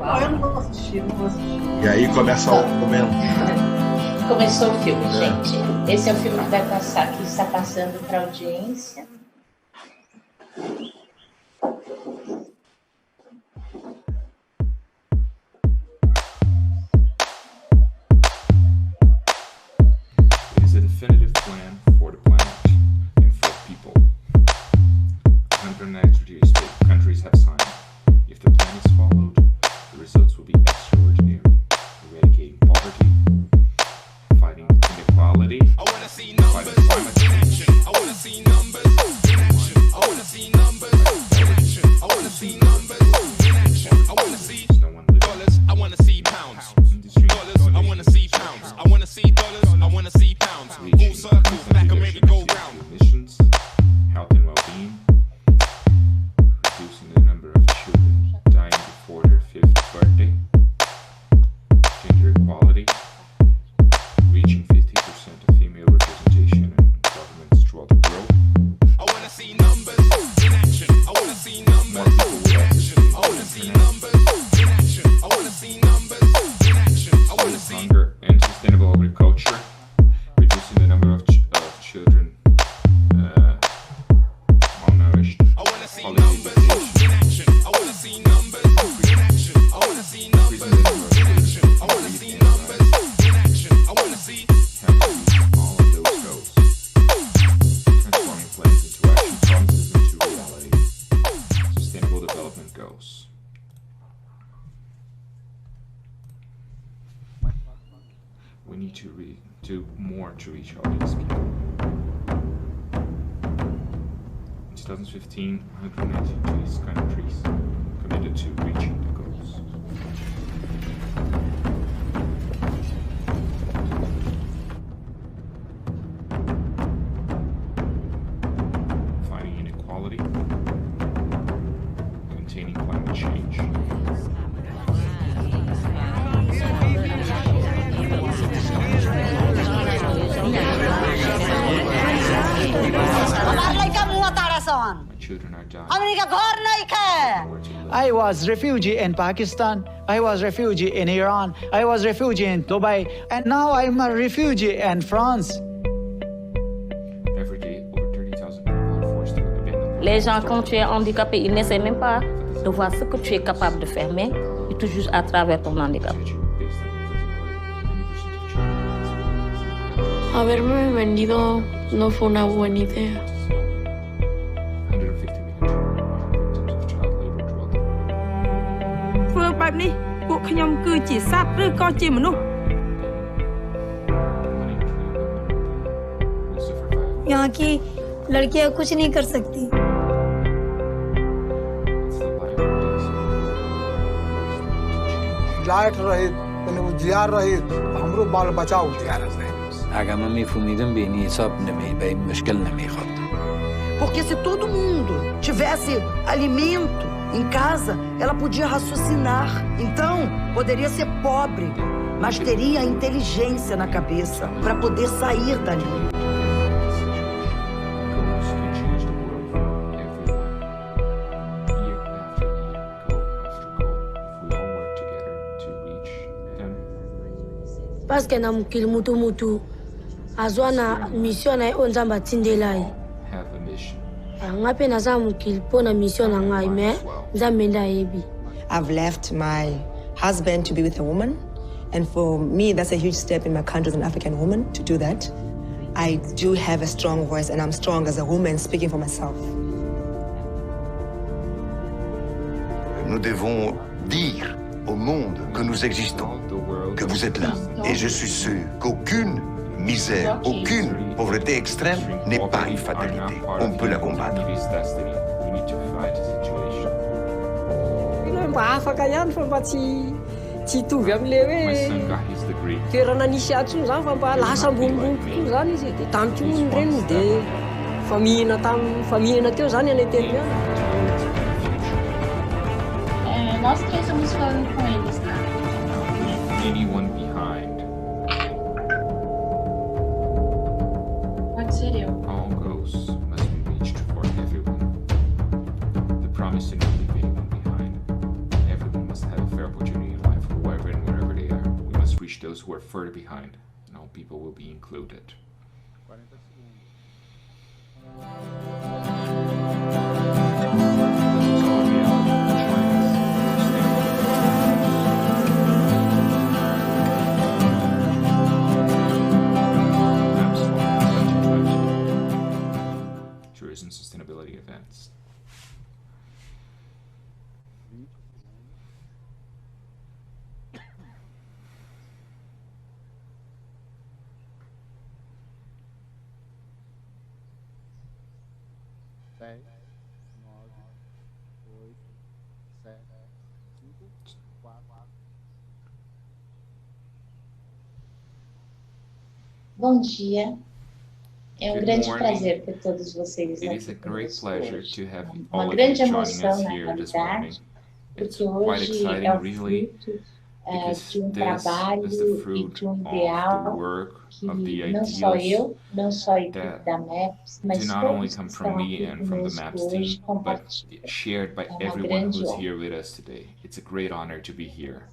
Uau. Eu não vou assistir, não vou assistir. E aí começa o momento. Começou o filme, gente. Esse é o filme que vai passar, que está passando para audiência. It is a definitive plan for the planet and for people. 198 countries have signed. If the plan is followed, the results will be extraordinary. Eradicating poverty, fighting inequality, fighting climate change. I wanna see numbers in action. I wanna see numbers in action. I wanna see numbers in action. I wanna see dollars. I wanna see pounds. Dollars. I wanna see pounds. I wanna see dollars. I wanna see pounds. Full circles, back and maybe go round. Emissions, health and well-being, reducing the number of children dying before their 5th birthday, gender equality, reaching 50% of female representation in governments throughout the world. I wanna see numbers in action. I wanna see numbers in action. I wanna see numbers in action. I wanna see numbers in action. I wanna see Hunger and sustainable agriculture, reducing the number of children malnourished. I wanna see numbers in action. I wanna see numbers in action. I wanna see numbers in action. I wanna see numbers in action. I wanna see All of those goals. Transforming plans into action, promises into reality. Sustainable development goals. We need to do more to reach all these people. In 2015, 192 countries committed to reaching the goals. Fighting inequality, containing climate change. My children are dying. I was refugee in Pakistan, I was refugee in Iran, I was refugee in Dubai, and now I'm a refugee in France. Every day, over 30,000 people are forced to abandon. Les gens, quand tu es handicapé, ils n'essaient même pas de voir ce que tu es capable de faire, mais ils te jugent à travers ton handicap. Haberme vendido no fue una buena idea. 150 million children are victims of child labor throughout the world. ធ្វើបែបនេះពួកខ្ញុំគឺជាសត្វឬក៏ជាមនុស្ស यहाँ की लड़कियां कुछ नहीं कर सकती light रहित तने उजियार रहित हमरो बाल बचाओ उजियार रहे Agama me fumidam bem e só na me bem muskel na me khot. Porque se todo mundo tivesse alimento em casa, ela podia raciocinar. Então, poderia ser pobre, mas teria inteligência na cabeça para poder sair dali. Parce que na mukil mutu azwana mission na onzamba tindelai. Have a mission. Ngape na za mukil pona mission na ngai me nzamenda ebi. I've left my husband to be with a woman, and for me that's a huge step in my country as an African woman to do that. I do have a strong voice and I'm strong as a woman speaking for myself. Nous devons dire au monde que nous existons, que vous êtes là. Et je suis sûr qu'aucune misère, aucune pauvreté extrême n'est pas une fatalité. On peut la combattre. toerana nisy atsony zany fa mba lasa ambonimbony kokoa zany izy dia tamintsony reny dia famihina teo zany any an-teniana. Nós três vamos falando com eles, tá? Anyone behind. Pode ser eu. All goals must be reached for everyone. The promise to not leave anyone behind. Everyone must have a fair opportunity. reach those who are further behind, and all people will be included. Tourism sustainability events. Bom dia. É um Good grande morning. prazer ter todos vocês It aqui is a great conosco pleasure hoje. to have Uma all of you grande joining emoção, us na here this morning. realidade, It's porque quite hoje exciting, é o really, fruto because de um this trabalho is the e fruit de um of the ideal work, of the que não só ideals eu, não só a equipe that da MEPS, do mas not only todos come que from estão me aqui and from the conosco MAPS hoje team, but compartilham. shared by É uma everyone grande who's honra. here with us today. It's a great honor to be here.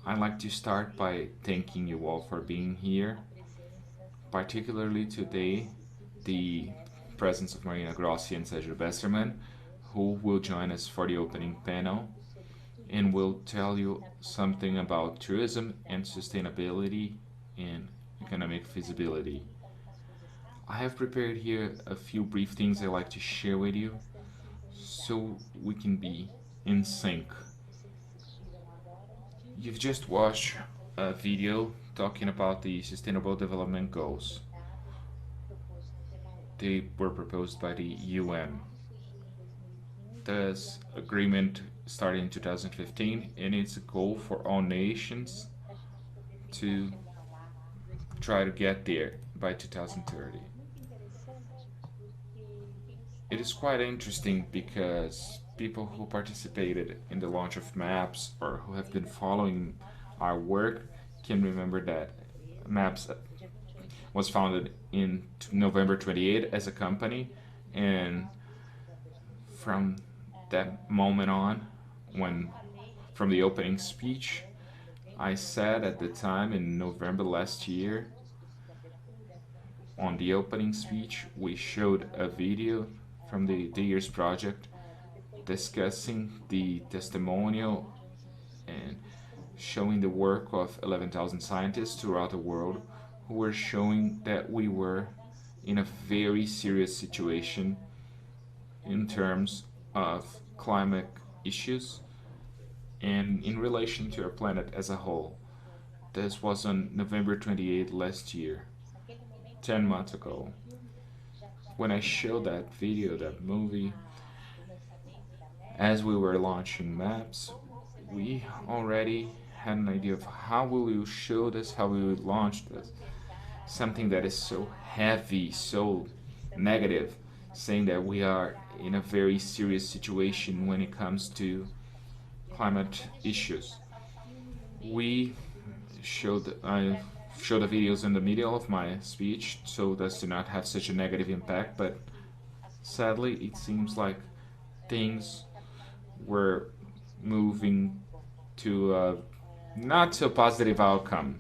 I'd like to start by thanking you all for being here, particularly today, the presence of Mariana Grossi and Sérgio Besserman, who will join us for the opening panel and will tell you something about tourism and sustainability and economic feasibility. I have prepared here a few brief things I'd like to share with you so we can be in sync. You've just watched a video talking about the Sustainable Development Goals. They were proposed by the UN. This agreement started in 2015, and it's a goal for all nations to try to get there by 2030. It is quite interesting because people who participated in the launch of MAPS or who have been following our work can remember that MAPS was founded in November 28 as a company, and from that moment on, from the opening speech, I said at the time in November last year, on the opening speech, we showed a video from the year's project discussing the testimonial and showing the work of 11,000 scientists throughout the world who were showing that we were in a very serious situation in terms of climate issues and in relation to our planet as a whole. This was on November 28 last year, 10 months ago. When I showed that video, that movie, as we were launching MAPS, we already had an idea of how will we show this, how we would launch this. Something that is so heavy, so negative, saying that we are in a very serious situation when it comes to climate issues. I showed the videos in the middle of my speech so as to not have such a negative impact, but sadly it seems like things were moving to not so positive outcome.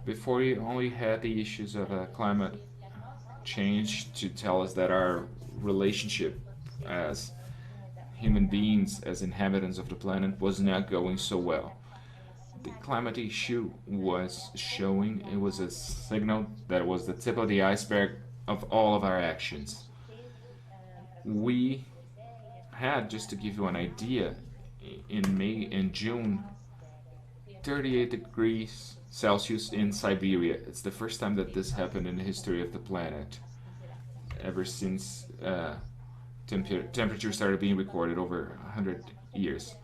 Before we only had the issues of climate change to tell us that our relationship as human beings, as inhabitants of the planet, was not going so well. The climate issue was showing, it was a signal that was the tip of the iceberg of all of our actions. We had, just to give you an idea, in May and June, 38 degrees Celsius in Siberia. It's the first time that this happened in the history of the planet, ever since temperature started being recorded over 100 years.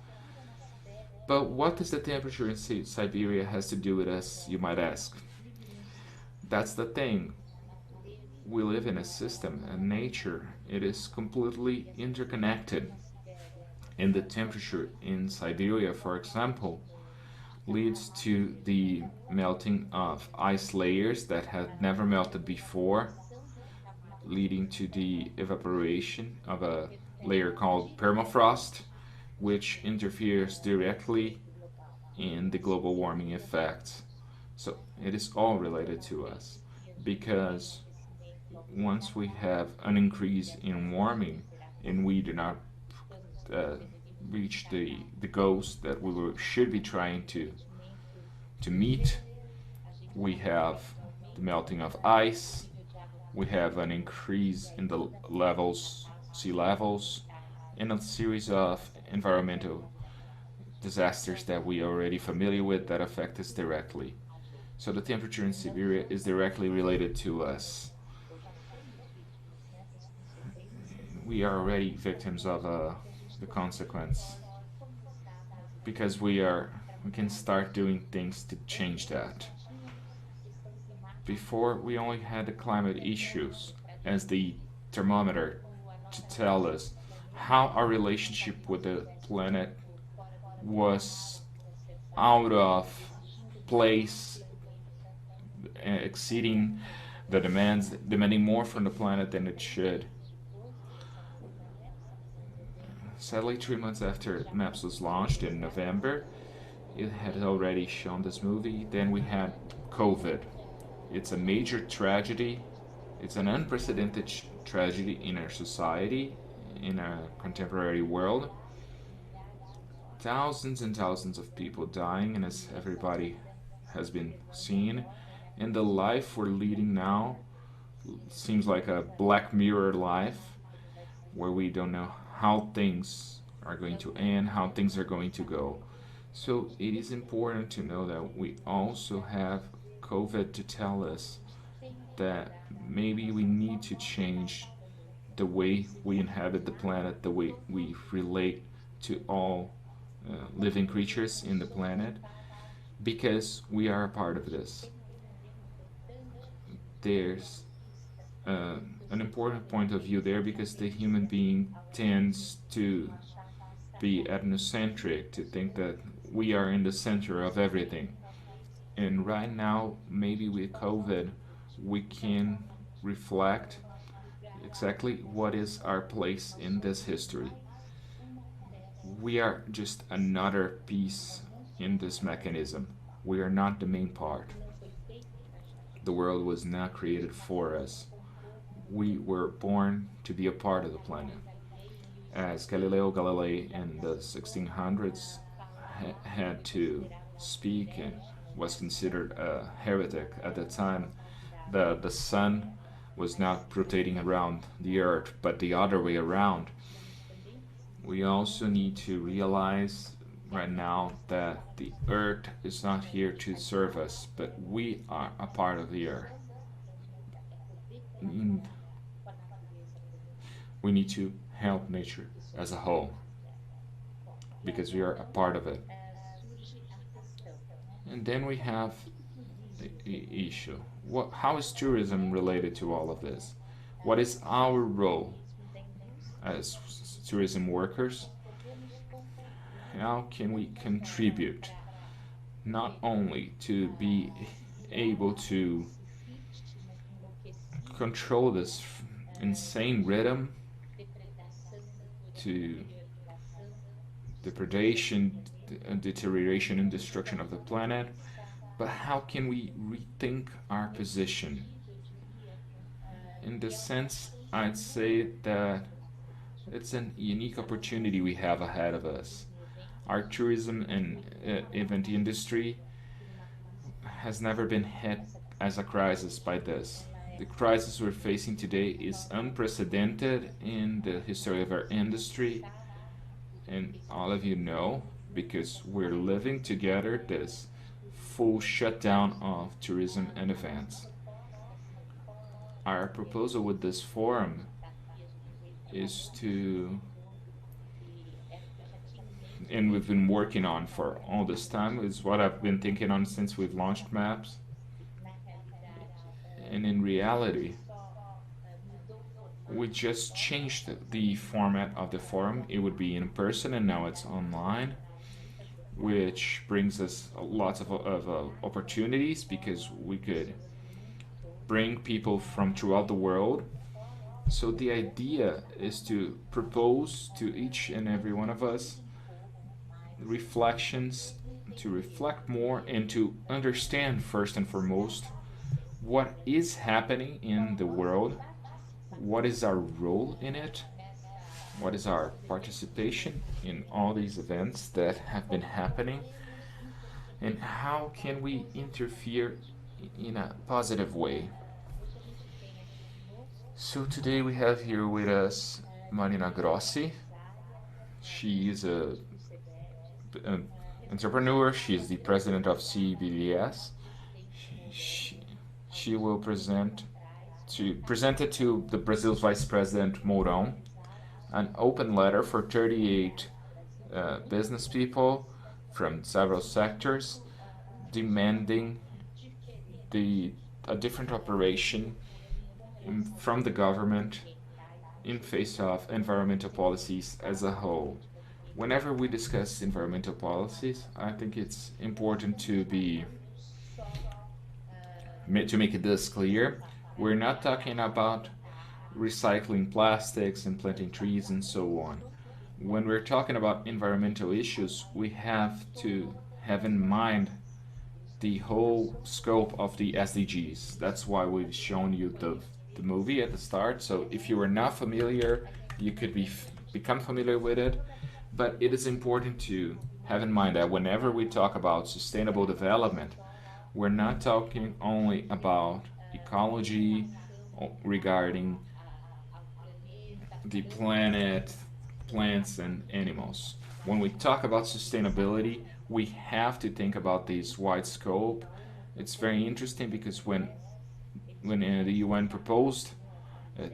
But what does the temperature in Siberia has to do with us, you might ask? That's the thing. We live in a system, and nature, it is completely interconnected. And the temperature in Siberia, for example, leads to the melting of ice layers that had never melted before, leading to the evaporation of a layer called permafrost, which interferes directly in the global warming effects. So it is all related to us, because once we have an increase in warming and we do not reach the goals that should be trying to meet, we have the melting of ice, we have an increase in the sea levels, and a series of environmental disasters that we are already familiar with that affect us directly. So the temperature in Siberia is directly related to us. We are already victims of the consequence, because we can start doing things to change that. Before, we only had the climate issues as the thermometer to tell us how our relationship with the planet was out of place, exceeding the demands, demanding more from the planet than it should. Sadly, 3 months after MAPS was launched in November, it had already shown this movie. Then we had COVID. It's a major tragedy. It's an unprecedented tragedy in our society, in our contemporary world. Thousands and thousands of people dying, and as everybody has been seeing, and the life we're leading now seems like a Black Mirror life, where we don't know how things are going to end, how things are going to go. So it is important to know that we also have COVID to tell us that maybe we need to change the way we inhabit the planet, the way we relate to all living creatures in the planet, because we are a part of this. There's an important point of view there, because the human being tends to be ethnocentric, to think that we are in the center of everything. And right now, maybe with COVID, we can reflect exactly what is our place in this history. We are just another piece in this mechanism. We are not the main part. The world was not created for us. We were born to be a part of the planet. As Galileo Galilei in the 1600s had to speak and was considered a heretic at the time, the sun was not rotating around the earth, but the other way around. We also need to realize right now that the earth is not here to serve us, but we are a part of the earth. We need to help nature as a whole, because we are a part of it. And then we have the issue. How is tourism related to all of this? What is our role as tourism workers? How can we contribute not only to be able to control this insane rhythm to depredation, deterioration and destruction of the planet, but how can we rethink our position? In this sense, I'd say that it's a unique opportunity we have ahead of us. Our tourism and event industry has never been hit as a crisis by this. The crisis we're facing today is unprecedented in the history of our industry, and all of you know, because we're living together, this full shutdown of tourism and events. Our proposal with this forum is to, and we've been working on for all this time, is what I've been thinking on since we've launched MAPS. And in reality, we just changed the format of the forum. It would be in person, and now it's online, which brings us lots of opportunities, because we could bring people from throughout the world. So the idea is to propose to each and every one of us reflections to reflect more and to understand first and foremost what is happening in the world, what is our role in it, what is our participation in all these events that have been happening, and how can we interfere in a positive way. So today we have here with us Mariana Grossi. She is an entrepreneur. She is the president of CEBS. She will present it to the Brazil's Vice President Mourão, an open letter for 38 business people from several sectors demanding a different operation from the government in face of environmental policies as a whole. Whenever we discuss environmental policies, I think it's important to make this clear. We're not talking about recycling plastics and planting trees and so on. When we're talking about environmental issues, we have to have in mind the whole scope of the SDGs. That's why we've shown you the movie at the start. So if you are not familiar, you could become familiar with it. But it is important to have in mind that whenever we talk about sustainable development, we're not talking only about ecology regarding the planet, plants and animals. When we talk about sustainability, we have to think about this wide scope. It's very interesting because when the UN proposed,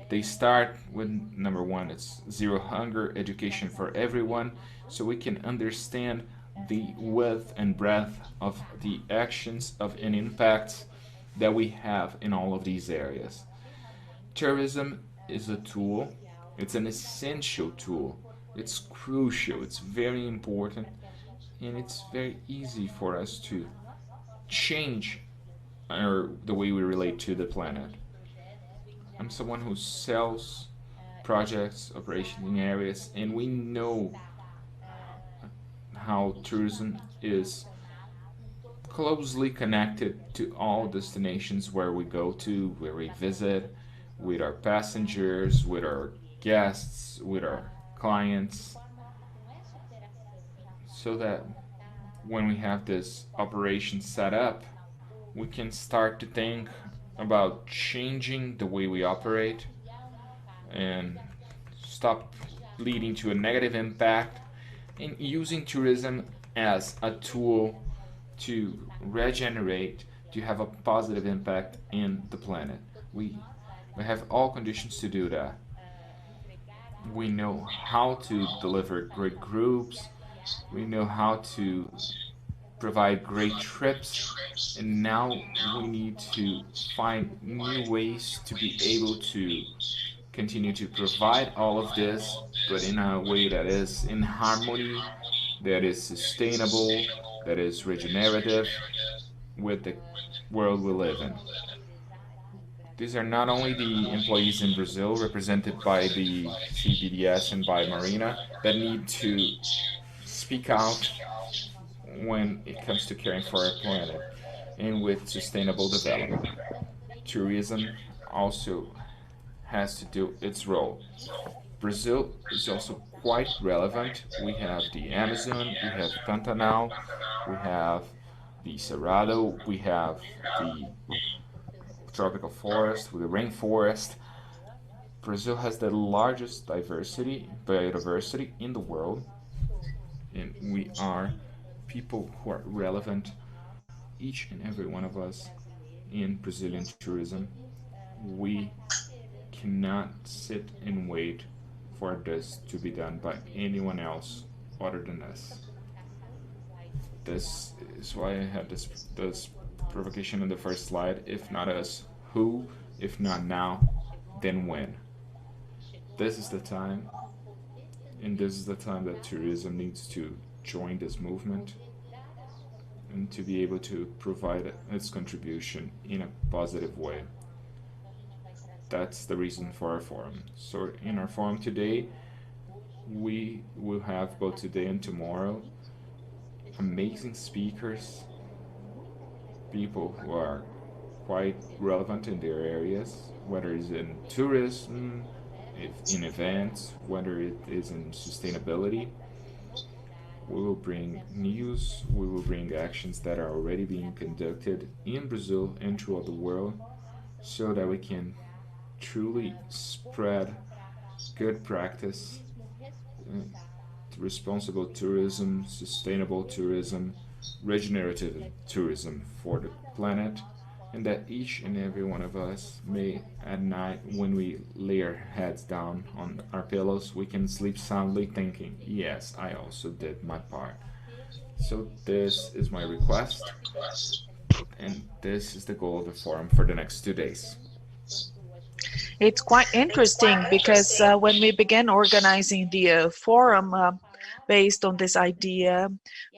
they start with number one, it's zero hunger, education for everyone, so we can understand the width and breadth of the actions of and impacts that we have in all of these areas. Tourism is a tool. It's an essential tool. It's crucial. It's very important, and it's very easy for us to change the way we relate to the planet. I'm someone who sells projects, operation areas, and we know how tourism is closely connected to all destinations where we go to, where we visit, with our passengers, with our guests, with our clients, so that when we have this operation set up, we can start to think about changing the way we operate and stop leading to a negative impact and using tourism as a tool to regenerate, to have a positive impact in the planet. We have all conditions to do that. We know how to deliver great groups, we know how to provide great trips, and now we need to find new ways to be able to continue to provide all of this, but in a way that is in harmony, that is sustainable, that is regenerative with the world we live in. These are not only the employees in Brazil represented by the CBDS and by Mariana that need to speak out when it comes to caring for our planet and with sustainable development. Tourism also has to do its role. Brazil is also quite relevant. We have the Amazon, we have Pantanal, we have the Cerrado, we have the tropical forest, with the rainforest. Brazil has the largest biodiversity in the world, and we are people who are relevant, each and every one of us, in Brazilian tourism. We cannot sit and wait for this to be done by anyone else other than us. This is why I had this provocation in the first slide. If not us, who? If not now, then when? This is the time, and this is the time that tourism needs to join this movement and to be able to provide its contribution in a positive way. That's the reason for our forum. So in our forum today, we will have both today and tomorrow amazing speakers, people who are quite relevant in their areas, whether it's in tourism, in events, whether it is in sustainability. We will bring news, we will bring actions that are already being conducted in Brazil and throughout the world so that we can truly spread good practice, responsible tourism, sustainable tourism, regenerative tourism for the planet, and that each and every one of us may, at night, when we lay our heads down on our pillows, we can sleep soundly thinking, yes, I also did my part. So this is my request, and this is the goal of the forum for the next 2 days. It's quite interesting because when we began organizing the forum based on this idea,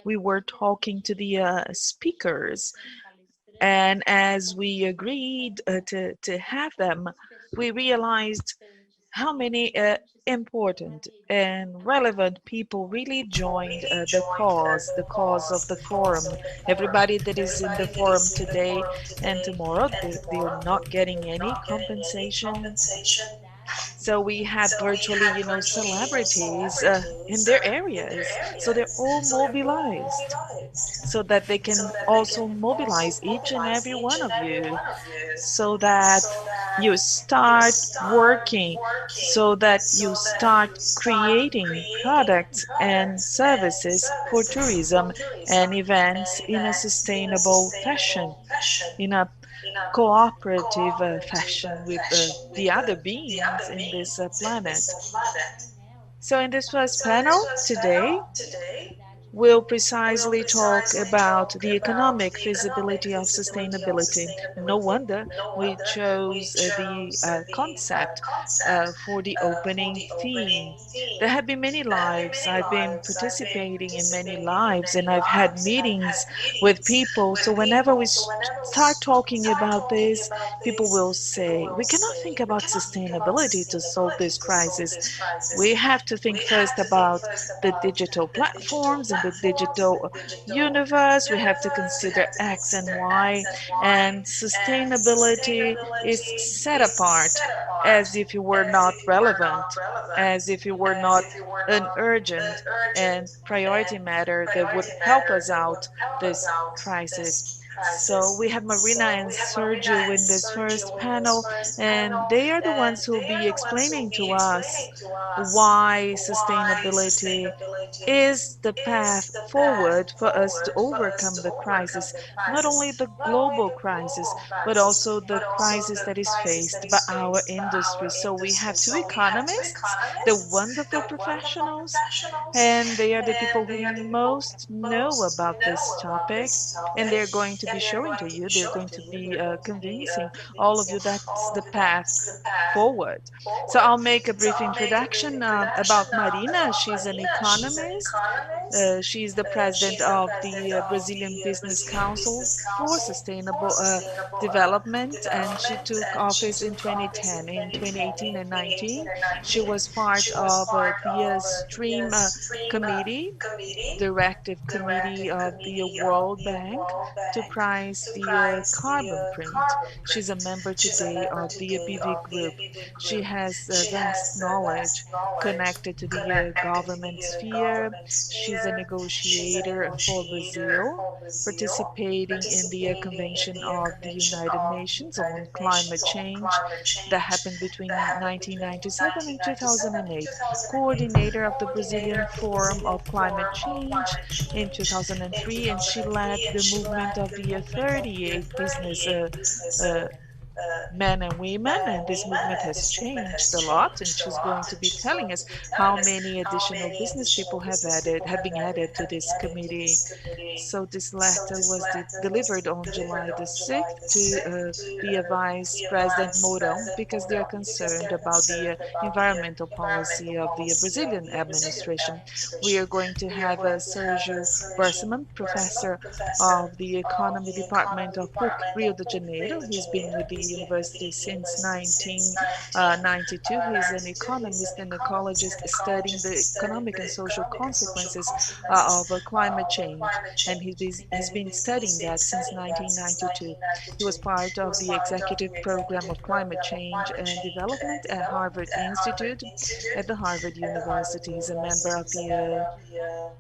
we were talking to the speakers. And as we agreed to have them, we realized how many important and relevant people really joined the cause of the forum. Everybody that is in the forum today and tomorrow, they're not getting any compensation. So we had virtually, celebrities in their areas. So they're all mobilized so that they can also mobilize each and every one of you so that you start working, so that you start creating products and services for tourism and events in a sustainable fashion, in a cooperative fashion with the other beings in this planet. So in this first panel today, we'll precisely talk about the economic feasibility of sustainability. No wonder we chose the concept for the opening theme. There have been many lives. I've been participating in many lives, and I've had meetings with people. So whenever we start talking about this, people will say, we cannot think about sustainability to solve this crisis. We have to think first about the digital platforms and the digital universe. We have to consider X and Y, and sustainability is set apart as if it were not relevant, as if it were not an urgent and priority matter that would help us out this crisis. So we have Mariana and Sérgio in this first panel, and they are the ones who will be explaining to us why sustainability is the path forward for us to overcome the crisis, not only the global crisis, but also the crisis that is faced by our industry. So we have two economists, the wonderful professionals, and they are the people who most know about this topic, and they're going to be showing to you, they're going to be convincing all of you that's the path forward. So I'll make a brief introduction about Mariana. She's an economist. She's the president of the Brazilian Business Council for Sustainable Development, and she took office in 2010. In 2018 and 19, she was part of the Stream Committee, Directive Committee of the World Bank to price the carbon print. She's a member today of the BV Group. She has vast knowledge connected to the government sphere. She's a negotiator for Brazil, participating in the Convention of the United Nations on Climate Change that happened between 1997 and 2008, coordinator of the Brazilian Forum of Climate Change in 2003, and she led the movement of the 38 business men and women, and this movement has changed a lot, and she's going to be telling us how many additional business people have been added to this committee. So this letter was delivered on July the 6th to the Vice President Mourão, because they're concerned about the environmental policy of the Brazilian administration. We are going to have Sérgio Besserman, professor of the Economy Department of PUC Rio de Janeiro. He's been with the university since 1992. He's an economist and ecologist studying the economic and social consequences of climate change, and he's been studying that since 1992. He was part of the executive program of climate change and development at Harvard Institute at the Harvard University. He's a member of the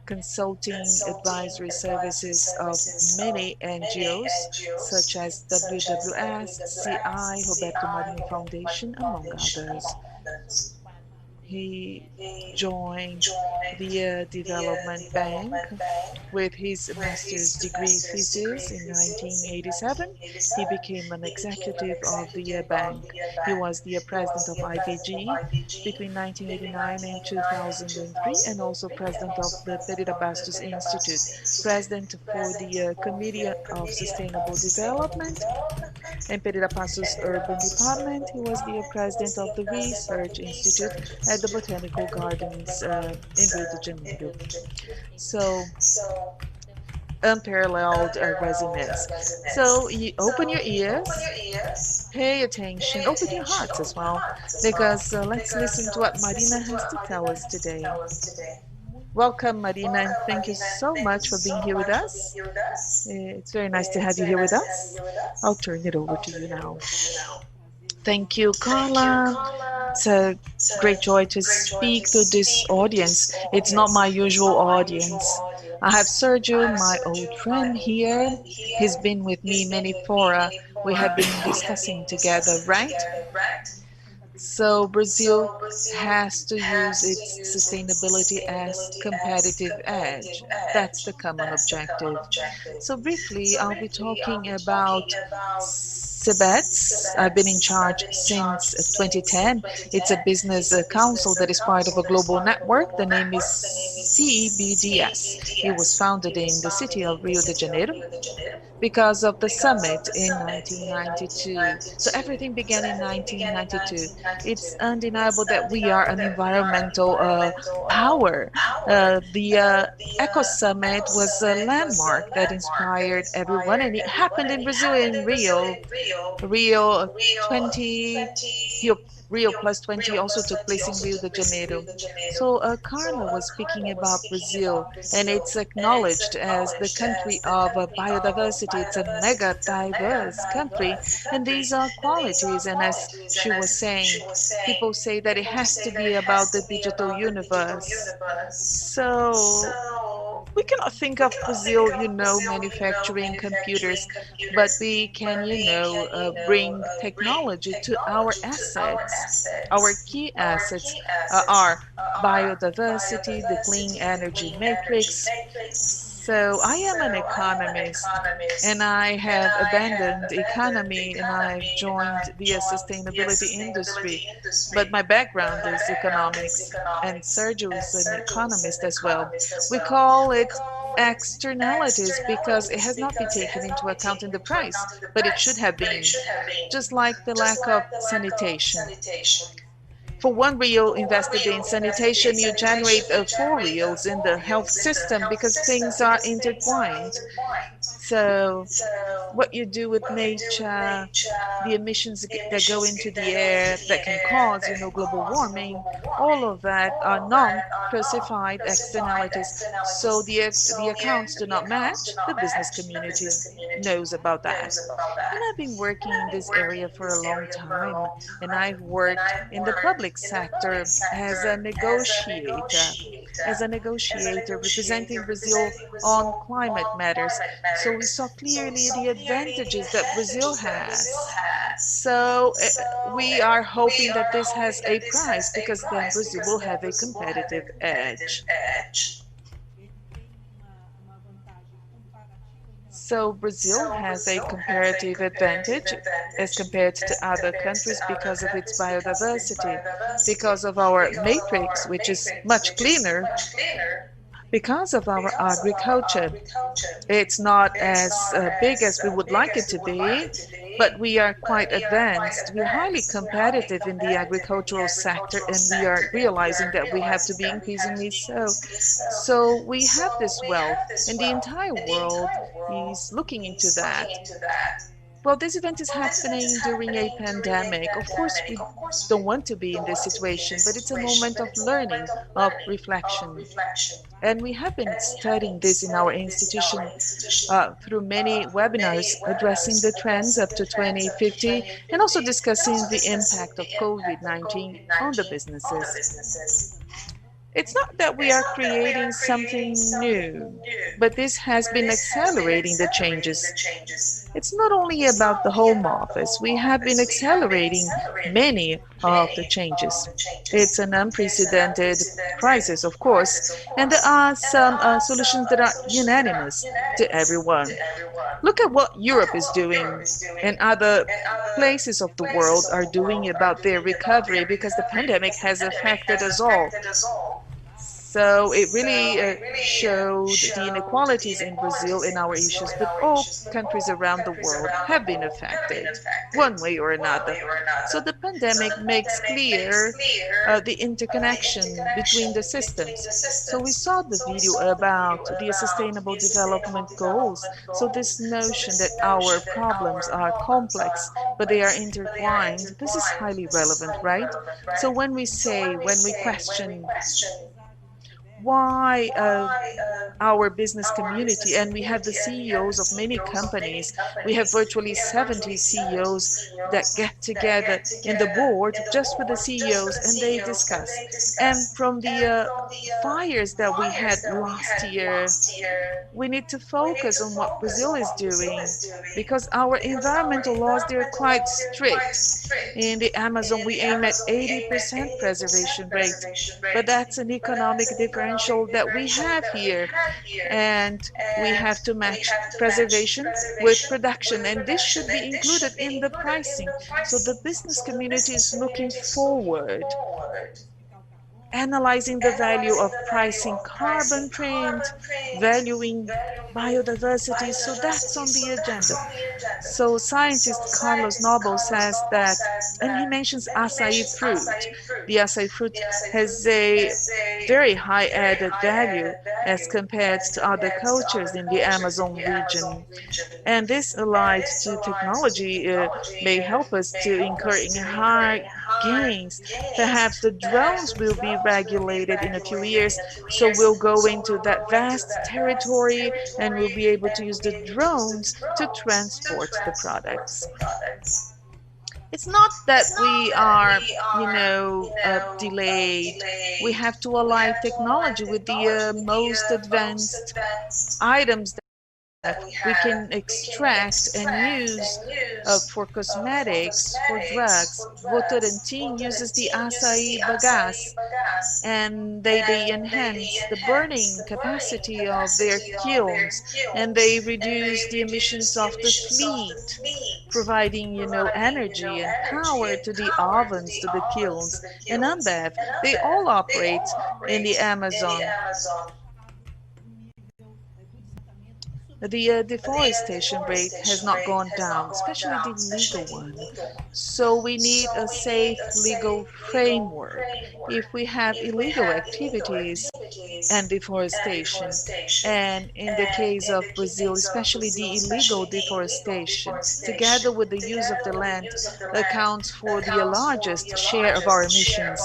consulting advisory services of many NGOs, such as WWF, CI, Roberto Marinho Foundation, among others. He joined the Development Bank with his master's degree thesis in 1987. He became an executive of the bank. He was the president of IBG between 1989 and 2003, and also president of the Pereira Bastos Institute, president for the Committee of Sustainable Development and Pereira Passos Urban Department. He was the president of the Research Institute at the Botanical Gardens in Rio de Janeiro. So, unparalleled resumes. So, you open your ears, pay attention, open your hearts as well, because let's listen to what Marina has to tell us today. Welcome, Marina, and thank you so much for being here with us. It's very nice to have you here with us. I'll turn it over to you now. Thank you, Carla. It's a great joy to speak to this audience. It's not my usual audience. I have Sérgio, my old friend here. He's been with me many fora. We have been discussing together, right? So Brazil has to use its sustainability as competitive edge. That's the common objective. So briefly, I'll be talking about CEBOS. I've been in charge since 2010. It's a business council that is part of a global network. The name is CEBOS. It was founded in the city of Rio de Janeiro because of the summit in 1992. So everything began in 1992. It's undeniable that we are an environmental power. The Eco Summit was a landmark that inspired everyone, and it happened in Brazil, in Rio 20. Rio plus 20 also took place in Rio de Janeiro. So Carla was speaking about Brazil, and it's acknowledged as the country of biodiversity. It's a mega diverse country, and these are qualities. And as she was saying, people say that it has to be about the digital universe. So we cannot think of Brazil, manufacturing computers, but we can, bring technology to our assets. Our key assets are biodiversity, the clean energy matrix. So I am an economist, and I have abandoned economy and I've joined the sustainability industry. But my background is economics, and Sérgio is an economist as well. We call it externalities because it has not been taken into account in the price, but it should have been, just like the lack of sanitation. For 1 real invested in sanitation, you generate 4 reals in the health system because things are intertwined. So what you do with nature, the emissions that go into the air that can cause, global warming, all of that are non-classified externalities. So the accounts do not match. The business community knows about that. And I've been working in this area for a long time, and I've worked in the public sector as a negotiator representing Brazil on climate matters. So we saw clearly the advantages that Brazil has. So we are hoping that this has a price, because then Brazil will have a competitive edge. So Brazil has a comparative advantage as compared to other countries because of its biodiversity, because of our matrix, which is much cleaner, because of our agriculture. It's not as big as we would like it to be, but we are quite advanced. We're highly competitive in the agricultural sector, and we are realizing that we have to be increasingly so. So we have this wealth, and the entire world is looking into that. Well, this event is happening during a pandemic. Of course, we don't want to be in this situation, but it's a moment of learning, of reflection. And we have been studying this in our institution through many webinars addressing the trends up to 2050 and also discussing the impact of COVID-19 on the businesses. It's not that we are creating something new, but this has been accelerating the changes. It's not only about the home office. We have been accelerating many of the changes. It's an unprecedented crisis, of course, and there are some solutions that are unanimous to everyone. Look at what Europe is doing and other places of the world are doing about their recovery because the pandemic has affected us all. So it really showed the inequalities in Brazil in our issues, but all countries around the world have been affected one way or another. So the pandemic makes clear the interconnection between the systems. So we saw the video about the Sustainable Development Goals. So this notion that our problems are complex, but they are intertwined, this is highly relevant, right? So when we question why our business community, and we have the CEOs of many companies, we have virtually 70 CEOs that get together in the board just with the CEOs and they discuss. And from the fires that we had last year, we need to focus on what Brazil is doing because our environmental laws, they're quite strict. In the Amazon, we aim at 80% preservation rate, but that's an economic differential that we have here. And we have to match preservation with production, and this should be included in the pricing. So the business community is looking forward, analyzing the value of pricing carbon print, valuing biodiversity. So that's on the agenda. So scientist Carlos Noble says that, and he mentions acai fruit. The acai fruit has a very high added value as compared to other cultures in the Amazon region. And this allied to technology may help us to incur in high gains. Perhaps the drones will be regulated in a few years, so we'll go into that vast territory and we'll be able to use the drones to transport the products. It's not that we are, delayed. We have to align technology with the most advanced items that we can extract and use for cosmetics, for drugs. Votorantim uses the acai bagasse, and they enhance the burning capacity of their kilns, and they reduce the emissions of the fleet, providing, energy and power to the ovens, to the kilns. And Ambev, they all operate in the Amazon. The deforestation rate has not gone down, especially the legal one. So we need a safe legal framework. If we have illegal activities and deforestation, and in the case of Brazil, especially the illegal deforestation, together with the use of the land, accounts for the largest share of our emissions.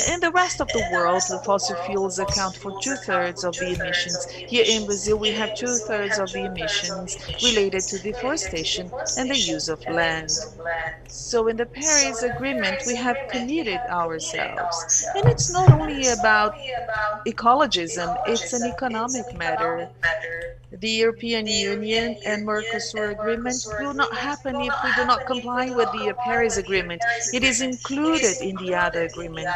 In the rest of the world, the fossil fuels account for 2/3 of the emissions. Here in Brazil, we have 2/3 of the emissions related to deforestation and the use of land. So in the Paris Agreement, we have committed ourselves. And it's not only about ecologism, it's an economic matter. The European Union and Mercosur Agreement will not happen if we do not comply with the Paris Agreement. It is included in the other agreement.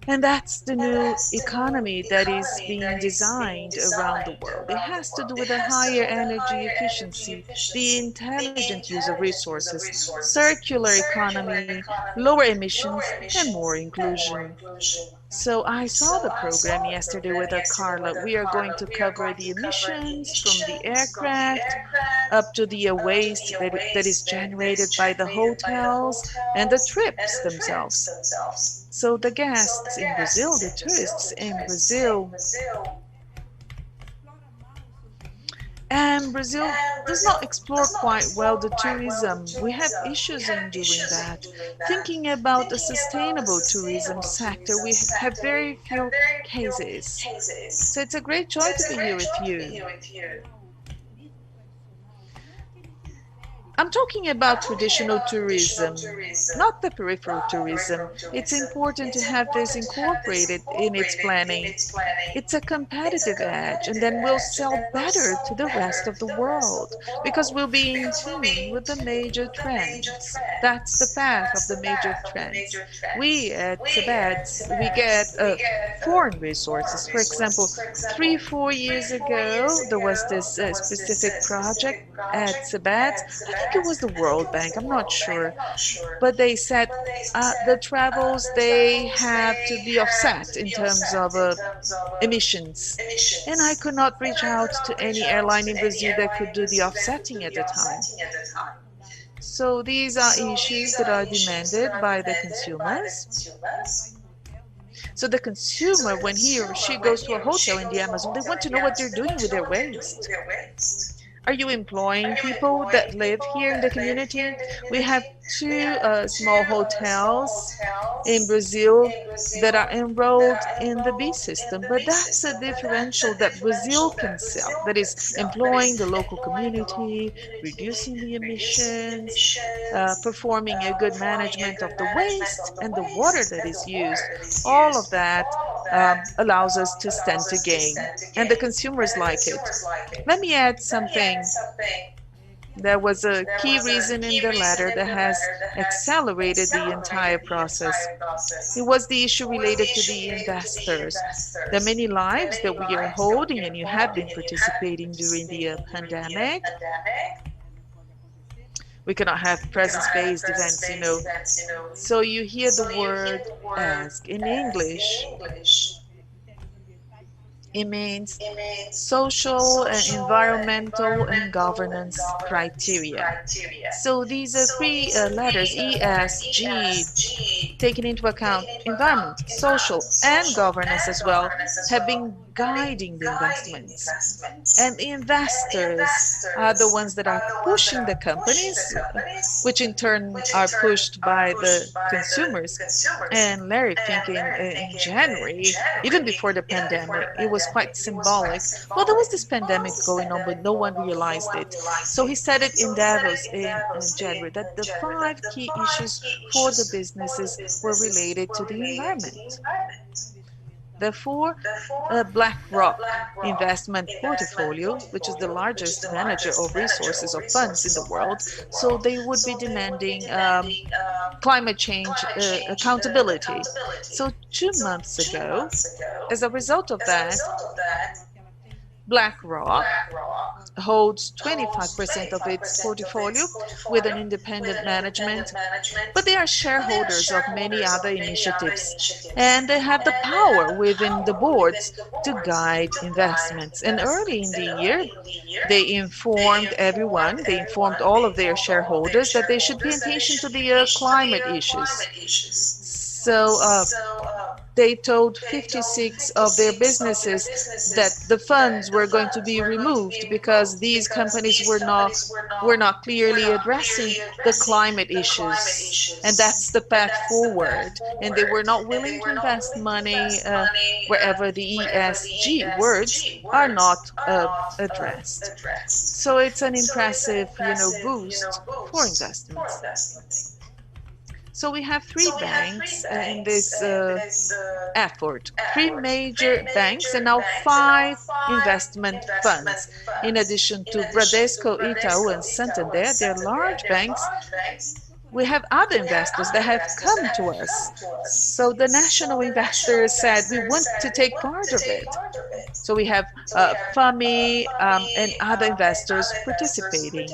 And that's the new economy that is being designed around the world. It has to do with a higher energy efficiency, the intelligent use of resources, circular economy, lower emissions, and more inclusion. So I saw the program yesterday with Carla. We are going to cover the emissions from the aircraft up to the waste that is generated by the hotels and the trips themselves. So the guests in Brazil, the tourists in Brazil, And Brazil does not explore quite well the tourism. We have issues in doing that. Thinking about the sustainable tourism sector, we have very few cases. So it's a great joy to be here with you. I'm talking about traditional tourism, not the peripheral tourism. It's important to have this incorporated in its planning. It's a competitive edge, and then we'll sell better to the rest of the world because we'll be in tune with the major trends. That's the path of the major trends. We at CEBOS, we get foreign resources. For example, 3-4 years ago, there was this specific project at CEBOS. I think it was the World Bank, I'm not sure, but they said the travels, they have to be offset in terms of emissions, and I could not reach out to any airline in Brazil that could do the offsetting at the time. So these are issues that are demanded by the consumers. So the consumer, when he or she goes to a hotel in the Amazon, they want to know what they're doing with their waste. Are you employing people that live here in the community? We have 2 small hotels in Brazil that are enrolled in the B system, but that's a differential that Brazil can sell, that is employing the local community, reducing the emissions, performing a good management of the waste and the water that is used. All of that allows us to stand to gain, and the consumers like it. Let me add something. There was a key reason in the letter that has accelerated the entire process. It was the issue related to the investors. There are many lives that we are holding, and you have been participating during the pandemic. We cannot have presence-based events, you know. So you hear the word ask in English. It means social, environmental, and governance criteria. So these are 3 letters, ESG, taking into account environment, social, and governance as well, have been guiding the investments. And the investors are the ones that are pushing the companies, which in turn are pushed by the consumers. And Larry, thinking in January, even before the pandemic, it was quite symbolic. Well, there was this pandemic going on, but no one realized it. So he said it in Davos in January, that the 5 key issues for the businesses were related to the environment. Therefore, a BlackRock investment portfolio, which is the largest manager of resources of funds in the world, so they would be demanding climate change accountability. So 2 months ago, as a result of that, BlackRock holds 25% of its portfolio with an independent management, but they are shareholders of many other initiatives, and they have the power within the boards to guide investments. And early in the year, they informed everyone, they informed all of their shareholders that they should pay attention to the climate issues. So they told 56 of their businesses that the funds were going to be removed because these companies were not clearly addressing the climate issues, and that's the path forward. And they were not willing to invest money wherever the ESG words are not addressed. So it's an impressive, boost for investments. So we have 3 banks in this effort, 3 major banks, and now 5 investment funds. In addition to Bradesco, Itaú, and Santander, they're large banks. We have other investors that have come to us. So the national investors said, we want to take part of it. So we have FAMI and other investors participating.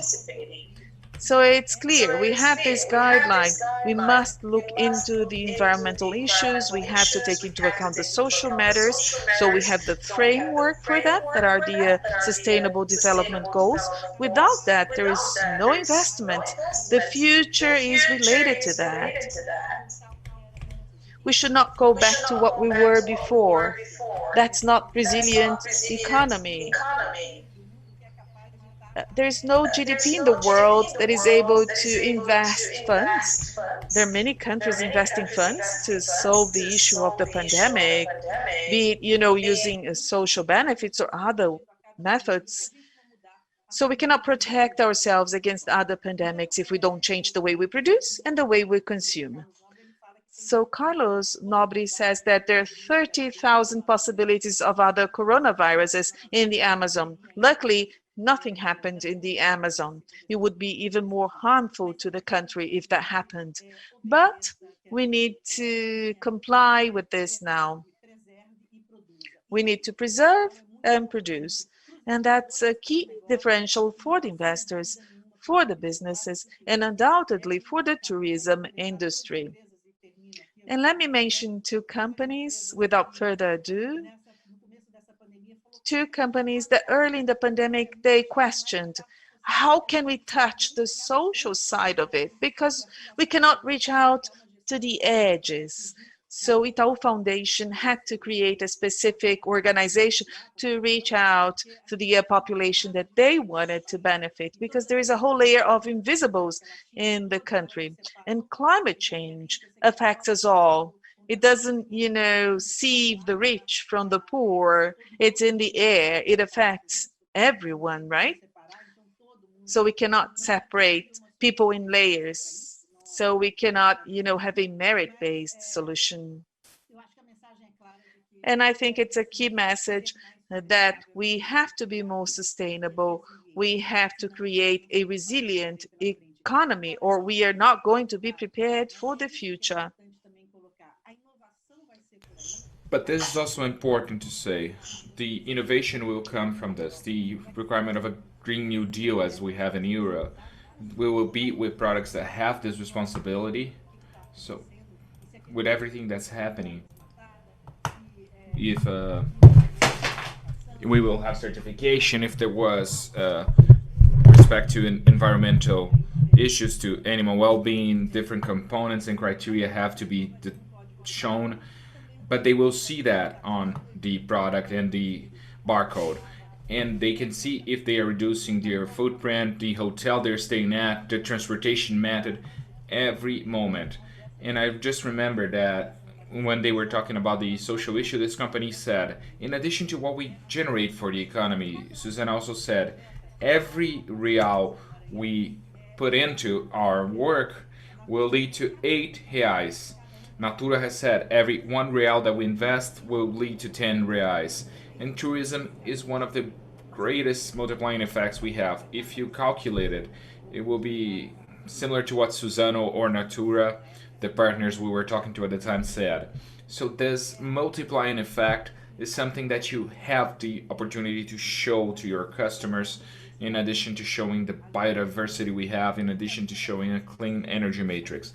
So it's clear, we have this guideline. We must look into the environmental issues. We have to take into account the social matters. So we have the framework for that are the Sustainable Development Goals. Without that, there is no investment. The future is related to that. We should not go back to what we were before. That's not resilient economy. There's no GDP in the world that is able to invest funds. There are many countries investing funds to solve the issue of the pandemic, be it, using social benefits or other methods. So we cannot protect ourselves against other pandemics if we don't change the way we produce and the way we consume. So Carlos Nobre says that there are 30,000 possibilities of other coronaviruses in the Amazon. Luckily, nothing happened in the Amazon. It would be even more harmful to the country if that happened. But we need to comply with this now. We need to preserve and produce. And that's a key differential for the investors, for the businesses, and undoubtedly for the tourism industry. And let me mention two companies without further ado. Two companies that early in the pandemic, they questioned, how can we touch the social side of it? Because we cannot reach out to the edges. So Itaú Foundation had to create a specific organization to reach out to the population that they wanted to benefit, because there is a whole layer of invisibles in the country. And climate change affects us all. It doesn't, sieve the rich from the poor. It's in the air. It affects everyone, right? So we cannot separate people in layers. So we cannot, have a merit-based solution. And I think it's a key message that we have to be more sustainable. We have to create a resilient economy, or we are not going to be prepared for the future. But this is also important to say. The innovation will come from this. The requirement of a Green New Deal, as we have in Europe, we will be with products that have this responsibility. So, with everything that's happening, if we will have certification, if there was respect to environmental issues, to animal well-being, different components and criteria have to be shown, but they will see that on the product and the barcode. And they can see if they are reducing their footprint, the hotel they're staying at, the transportation method, every moment. And I just remember that when they were talking about the social issue, this company said, in addition to what we generate for the economy, Susan also said, every real we put into our work will lead to 8 reais. Natura has said every 1 real that we invest will lead to 10 reais. And tourism is one of the greatest multiplying effects we have. If you calculate it, it will be similar to what Suzano or Natura, the partners we were talking to at the time, said. So this multiplying effect is something that you have the opportunity to show to your customers, in addition to showing the biodiversity we have, in addition to showing a clean energy matrix.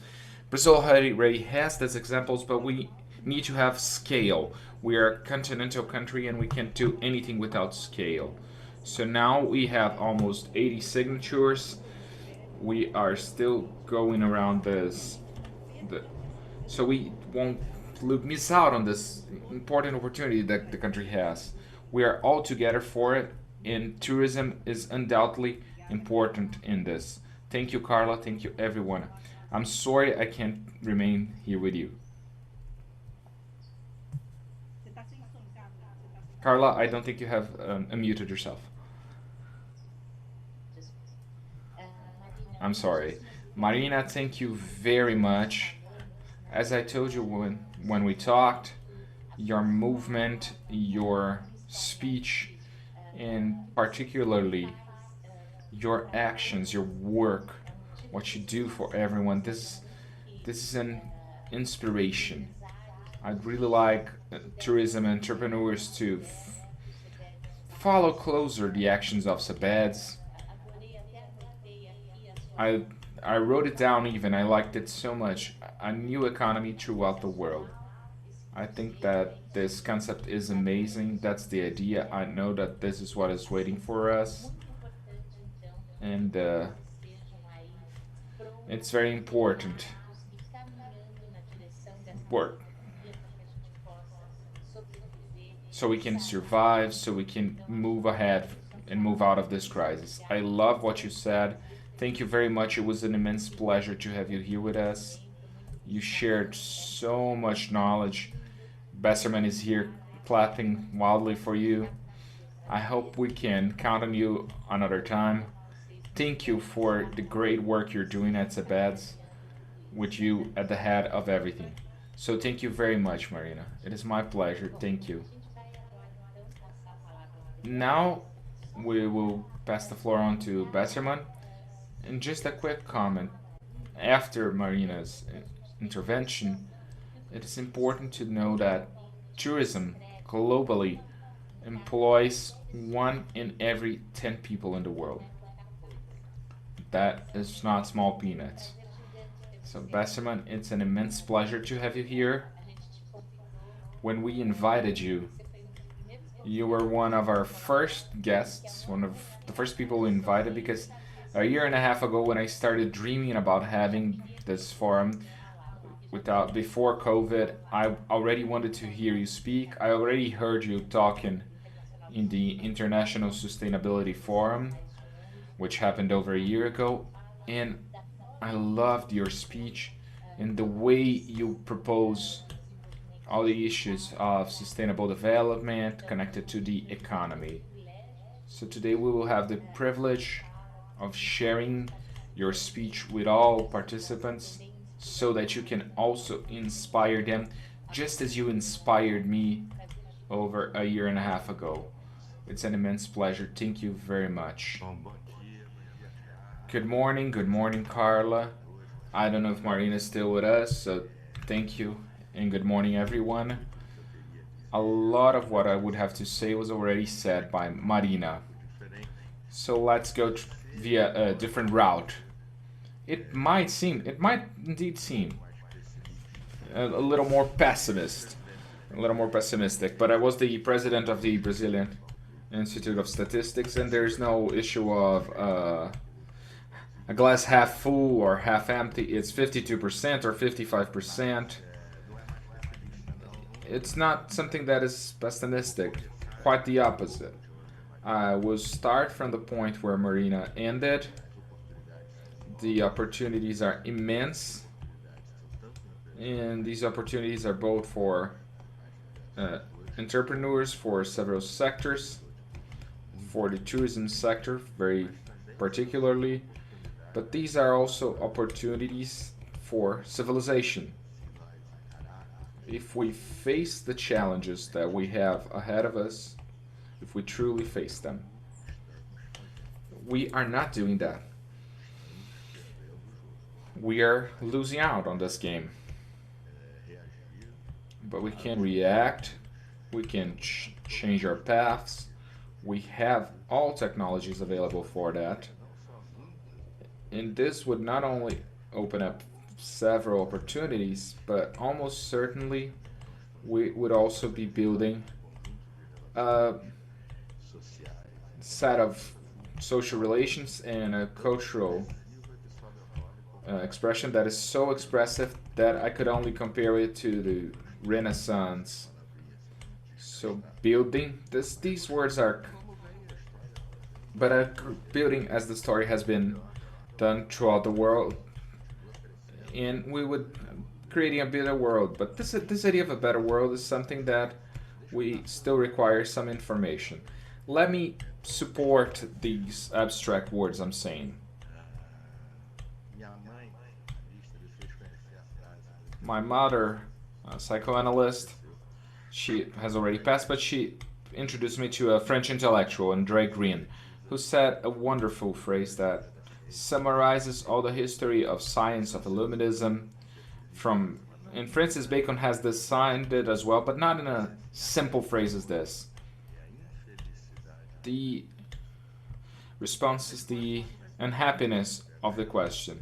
Brazil already has these examples, but we need to have scale. We are a continental country and we can't do anything without scale. So now we have almost 80 signatures. We are still going around this. So we won't miss out on this important opportunity that the country has. We are all together for it, and tourism is undoubtedly important in this. Thank you, Carla. Thank you, everyone. I'm sorry I can't remain here with you. Carla, I don't think you have unmuted yourself. I'm sorry. Marina, thank you very much. As I told you when we talked, your movement, your speech, and particularly your actions, your work, what you do for everyone, this is an inspiration. I'd really like tourism entrepreneurs to follow closer the actions of CEBOS. I wrote it down even, I liked it so much. A new economy throughout the world. I think that this concept is amazing. That's the idea. I know that this is what is waiting for us. And it's very important. Work. So we can survive, so we can move ahead and move out of this crisis. I love what you said. Thank you very much. It was an immense pleasure to have you here with us. You shared so much knowledge. Besserman is here clapping wildly for you. I hope we can count on you another time. Thank you for the great work you're doing at CEBOS, with you at the head of everything. So thank you very much, Mariana. It is my pleasure. Thank you. Now we will pass the floor on to Besserman. And just a quick comment. After Mariana's intervention, it is important to know that tourism globally employs 1 in every 10 people in the world. That is not small peanuts. So Besserman, it's an immense pleasure to have you here. When we invited you, you were one of our first guests, one of the first people we invited, because a year and a half ago when I started dreaming about having this forum, before COVID, I already wanted to hear you speak. I already heard you talking in the International Sustainability Forum, which happened over a year ago, and I loved your speech and the way you propose all the issues of sustainable development connected to the economy. So today we will have the privilege of sharing your speech with all participants so that you can also inspire them just as you inspired me over a year and a half ago. It's an immense pleasure. Thank you very much. Good morning, Carla. I don't know if Mariana is still with us, so thank you and good morning, everyone. A lot of what I would have to say was already said by Mariana. So let's go via a different route. It might indeed seem a little more pessimistic, but I was the president of the Brazilian Institute of Statistics, and there's no issue of a glass half full or half empty. It's 52% or 55%. It's not something that is pessimistic, quite the opposite. I will start from the point where Mariana ended. The opportunities are immense, and these opportunities are both for entrepreneurs for several sectors, for the tourism sector very particularly, but these are also opportunities for civilization. If we face the challenges that we have ahead of us, if we truly face them, we are not doing that. We are losing out on this game. But we can react, we can change our paths, we have all technologies available for that. And this would not only open up several opportunities, but almost certainly we would also be building a set of social relations and a cultural expression that is so expressive that I could only compare it to the Renaissance. So building, these words are, but building as the story has been done throughout the world, and we would creating a better world. But this idea of a better world is something that we still require some information. Let me support these abstract words I'm saying. My mother, a psychoanalyst, she has already passed, but she introduced me to a French intellectual, André Green, who said a wonderful phrase that summarizes all the history of science, of Illuminism, and Francis Bacon has designed it as well, but not in a simple phrase as this. The response is the unhappiness of the question.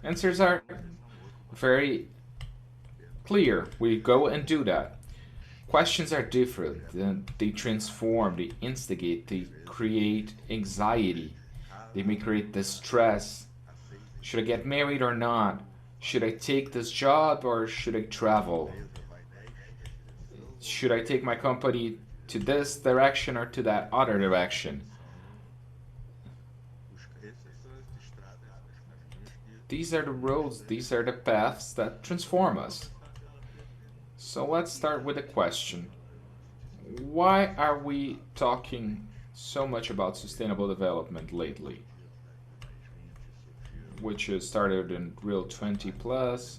Answers are very clear. We go and do that. Questions are different. They transform, they instigate, they create anxiety. They may create distress. Should I get married or not? Should I take this job or should I travel? Should I take my company to this direction or to that other direction. These are the roads, these are the paths that transform us. So let's start with a question. Why are we talking so much about sustainable development lately? Which started in Rio 20 plus,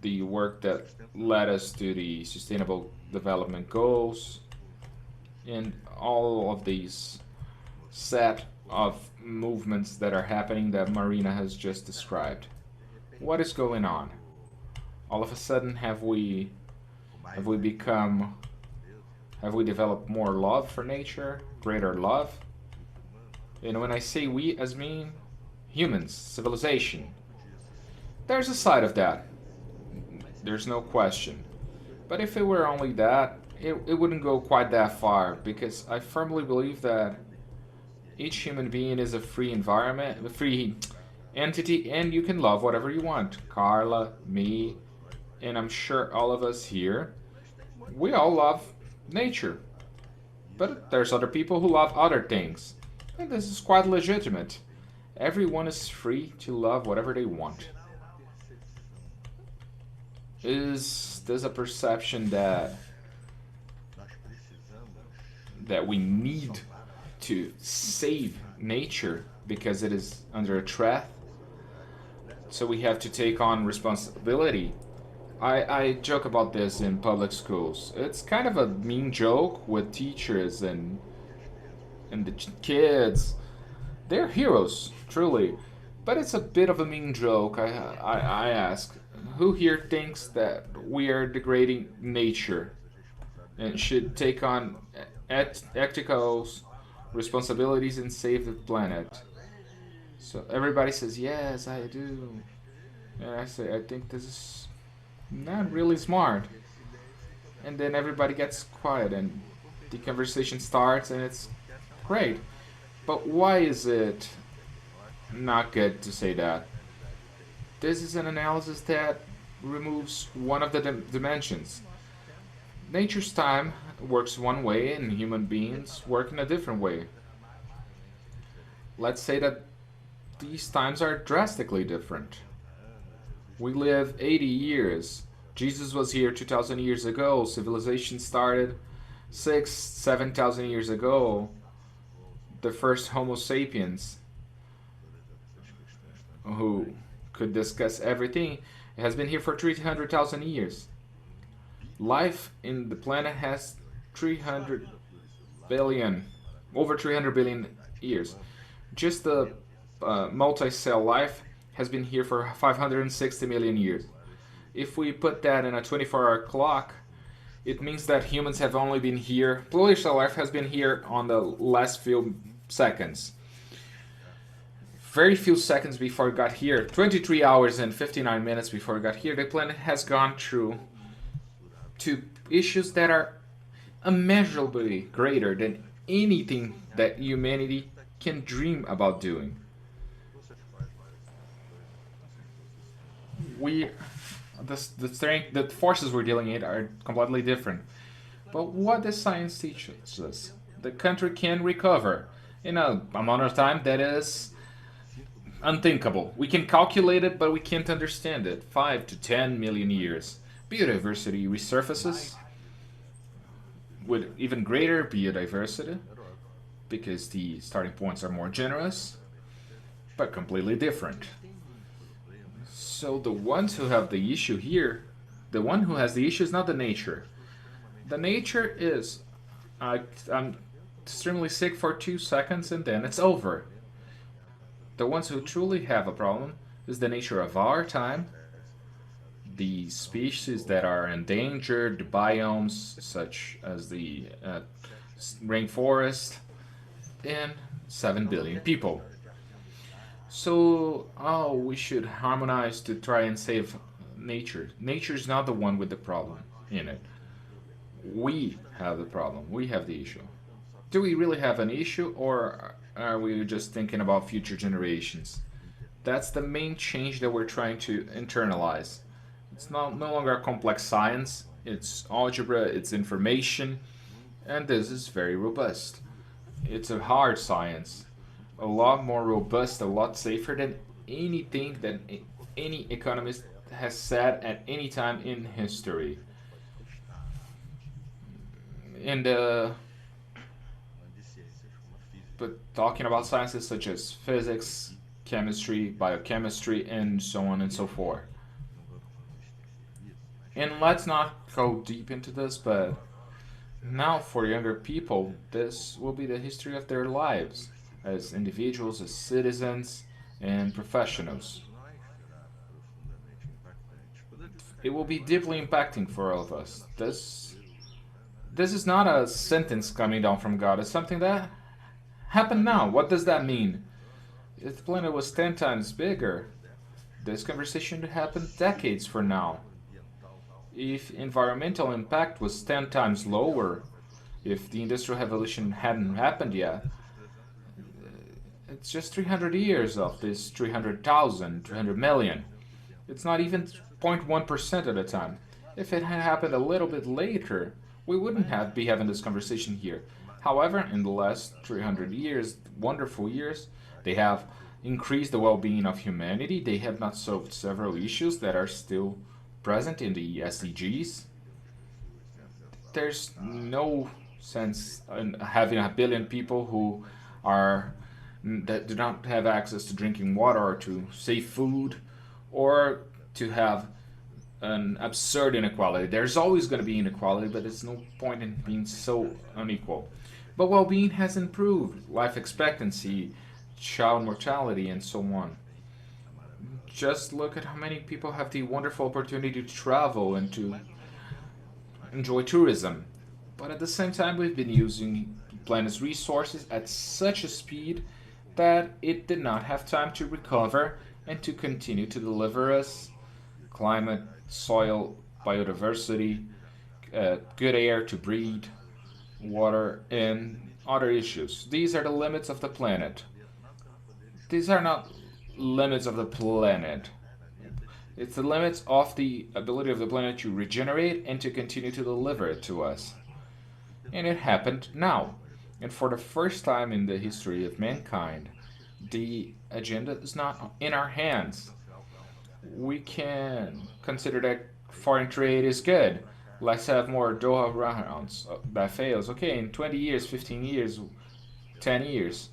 the work that led us to the Sustainable Development Goals, and all of these set of movements that are happening that Marina has just described. What is going on? All of a sudden, have we developed more love for nature, greater love? And when I say we, as mean humans, civilization, there's a side of that. There's no question. But if it were only that, it wouldn't go quite that far, because I firmly believe that each human being is a free environment, a free entity, and you can love whatever you want. Carla, me, and I'm sure all of us here, we all love nature. But there's other people who love other things, and this is quite legitimate. Everyone is free to love whatever they want. Is this a perception that we need to save nature because it is under a threat? So we have to take on responsibility. I joke about this in public schools. It's kind of a mean joke with teachers and the kids. They're heroes, truly. But it's a bit of a mean joke. I ask, who here thinks that we are degrading nature and should take on ethical responsibilities and save the planet? So everybody says, yes, I do. And I say, I think this is not really smart. And then everybody gets quiet and the conversation starts and it's great. But why is it not good to say that? This is an analysis that removes one of the dimensions. Nature's time works one way and human beings work in a different way. Let's say that these times are drastically different. We live 80 years. Jesus was here 2,000 years ago. Civilization started 7,000 years ago. The first Homo sapiens, who could discuss everything, has been here for 300,000 years. Life in the planet has 300 billion, over 300 billion years. Just the multi-cell life has been here for 560 million years. If we put that in a 24-hour clock, it means that humans have only been here, pluricellular life has been here on the last few seconds. Very few seconds before it got here, 23 hours and 59 minutes before it got here, the planet has gone through to issues that are immeasurably greater than anything that humanity can dream about doing. The forces we're dealing in are completely different. But what does science teaches us? The country can recover in an amount of time that is unthinkable. We can calculate it, but we can't understand it. 5 to 10 million years. Biodiversity resurfaces with even greater biodiversity because the starting points are more generous, but completely different. So the ones who have the issue here, the one who has the issue is not the nature. The nature is, I'm extremely sick for 2 seconds and then it's over. The ones who truly have a problem is the nature of our time, the species that are endangered, the biomes such as the rainforest, and 7 billion people. So, we should harmonize to try and save nature. Nature is not the one with the problem in it. We have the problem. We have the issue. Do we really have an issue, or are we just thinking about future generations? That's the main change that we're trying to internalize. It's no longer a complex science. It's algebra, it's information, And this is very robust. It's a hard science, a lot more robust, a lot safer than anything that any economist has said at any time in history. And but talking about sciences such as physics, chemistry, biochemistry, and so on and so forth. And let's not go deep into this, but now for younger people, this will be the history of their lives as individuals, as citizens, and professionals. It will be deeply impacting for all of us. This is not a sentence coming down from God. It's something that happened now. What does that mean? If the planet was 10 times bigger, this conversation would happen decades from now. If environmental impact was 10 times lower, if the Industrial Revolution hadn't happened yet, it's just 300 years of this 300,000, 300 million. It's not even 0.1% at a time. If it had happened a little bit later, we wouldn't be having this conversation here. However, in the last 300 years, wonderful years, they have increased the well-being of humanity. They have not solved several issues that are still present in the SDGs. There's no sense in having 1 billion people who that do not have access to drinking water or to safe food, or to have an absurd inequality. There's always going to be inequality, but there's no point in being so unequal. But well-being has improved, life expectancy, child mortality, and so on. Just look at how many people have the wonderful opportunity to travel and to enjoy tourism. But at the same time, we've been using the planet's resources at such a speed that it did not have time to recover and to continue to deliver us climate, soil, biodiversity, good air to breathe, water, and other issues. These are the limits of the planet. These are not limits of the planet. It's the limits of the ability of the planet to regenerate and to continue to deliver it to us. And it happened now. And for the first time in the history of mankind, the agenda is not in our hands. We can consider that foreign trade is good. Let's have more Doha rounds. That fails. Okay, in 20 years, 15 years, 10 years.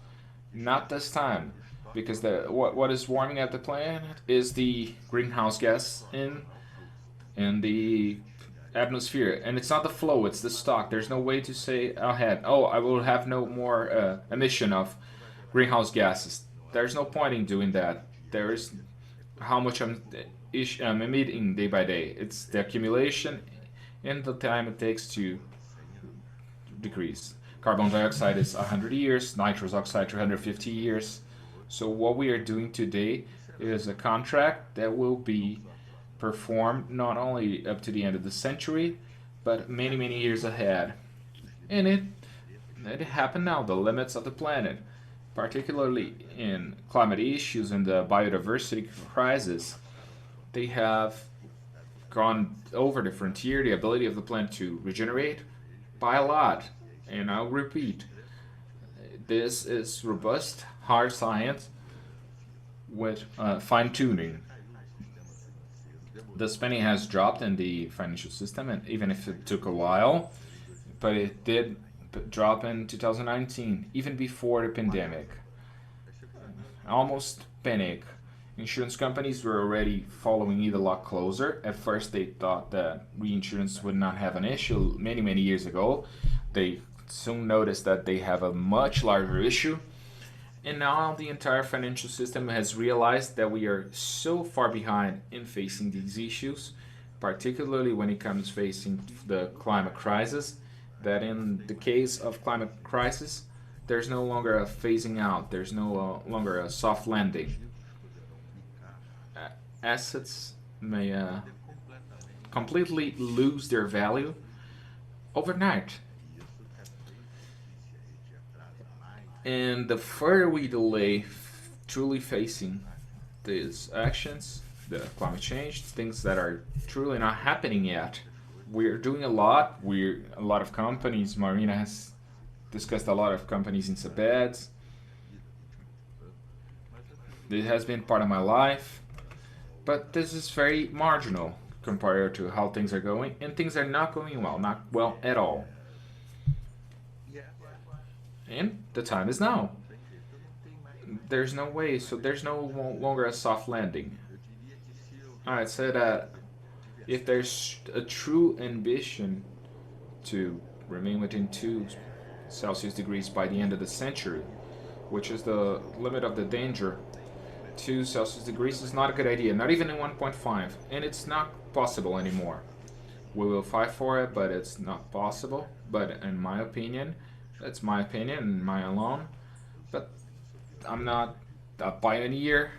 Not this time. Because what is warming up the planet is the greenhouse gas in the atmosphere. And it's not the flow, it's the stock. There's no way to say ahead, oh, I will have no more emission of greenhouse gases. There's no point in doing that. There is how much I'm emitting day by day. It's the accumulation and the time it takes to decrease. Carbon dioxide is 100 years, nitrous oxide 350 years. So what we are doing today is a contract that will be performed not only up to the end of the century, but many, many years ahead. And it happened now, the limits of the planet, particularly in climate issues and the biodiversity crisis, they have gone over the frontier, the ability of the planet to regenerate by a lot. And I'll repeat, this is robust, hard science with fine-tuning. The spending has dropped in the financial system, and even if it took a while, but it did drop in 2019, even before the pandemic. Almost panic. Insurance companies were already following it a lot closer. At first they thought that reinsurance would not have an issue many, many years ago. They soon noticed that they have a much larger issue. And now the entire financial system has realized that we are so far behind in facing these issues, particularly when it comes facing the climate crisis, that in the case of climate crisis, there's no longer a phasing out, there's no longer a soft landing. Assets may completely lose their value overnight. And the further we delay truly facing these actions, the climate change, things that are truly not happening yet, we're doing a lot. A lot of companies. Marina has discussed a lot of companies in CEBOS. It has been part of my life, but this is very marginal compared to how things are going, and things are not going well, not well at all. And the time is now. There's no way, so there's no longer a soft landing. I'd say that if there's a true ambition to remain within 2 Celsius degrees by the end of the century, which is the limit of the danger, 2 Celsius degrees is not a good idea, not even in 1.5, and it's not possible anymore. We will fight for it, but it's not possible. But in my opinion, that's my opinion and my alone, but I'm not a pioneer.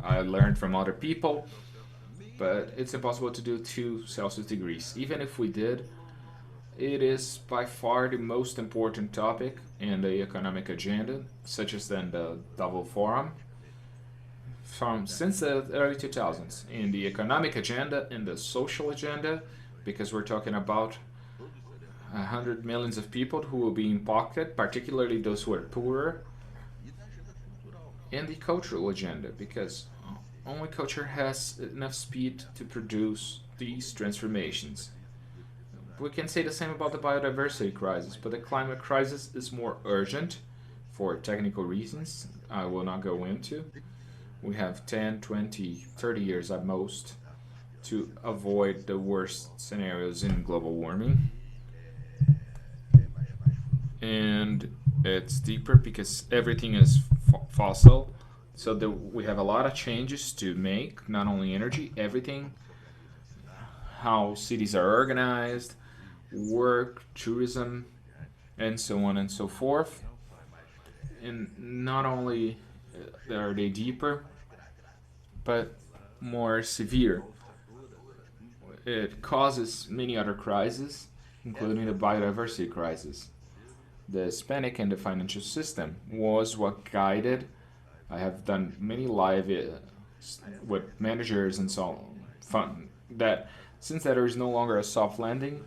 I learned from other people, but it's impossible to do 2 Celsius degrees. Even if we did, it is by far the most important topic in the economic agenda, such as in the Davos Forum, since the early 2000s, in the economic agenda, in the social agenda, because we're talking about 100 millions of people who will be impacted, particularly those who are poorer, in the cultural agenda, because only culture has enough speed to produce these transformations. We can say the same about the biodiversity crisis, but the climate crisis is more urgent for technical reasons I will not go into. We have 10, 20, 30 years at most to avoid the worst scenarios in global warming. And it's deeper because everything is fossil, so we have a lot of changes to make, not only energy, everything, how cities are organized, work, tourism, and so on and so forth. And not only are they deeper, but more severe. It causes many other crises, including the biodiversity crisis. The Hispanic and the financial system was what guided. I have done many live with managers and so on, that since there is no longer a soft landing,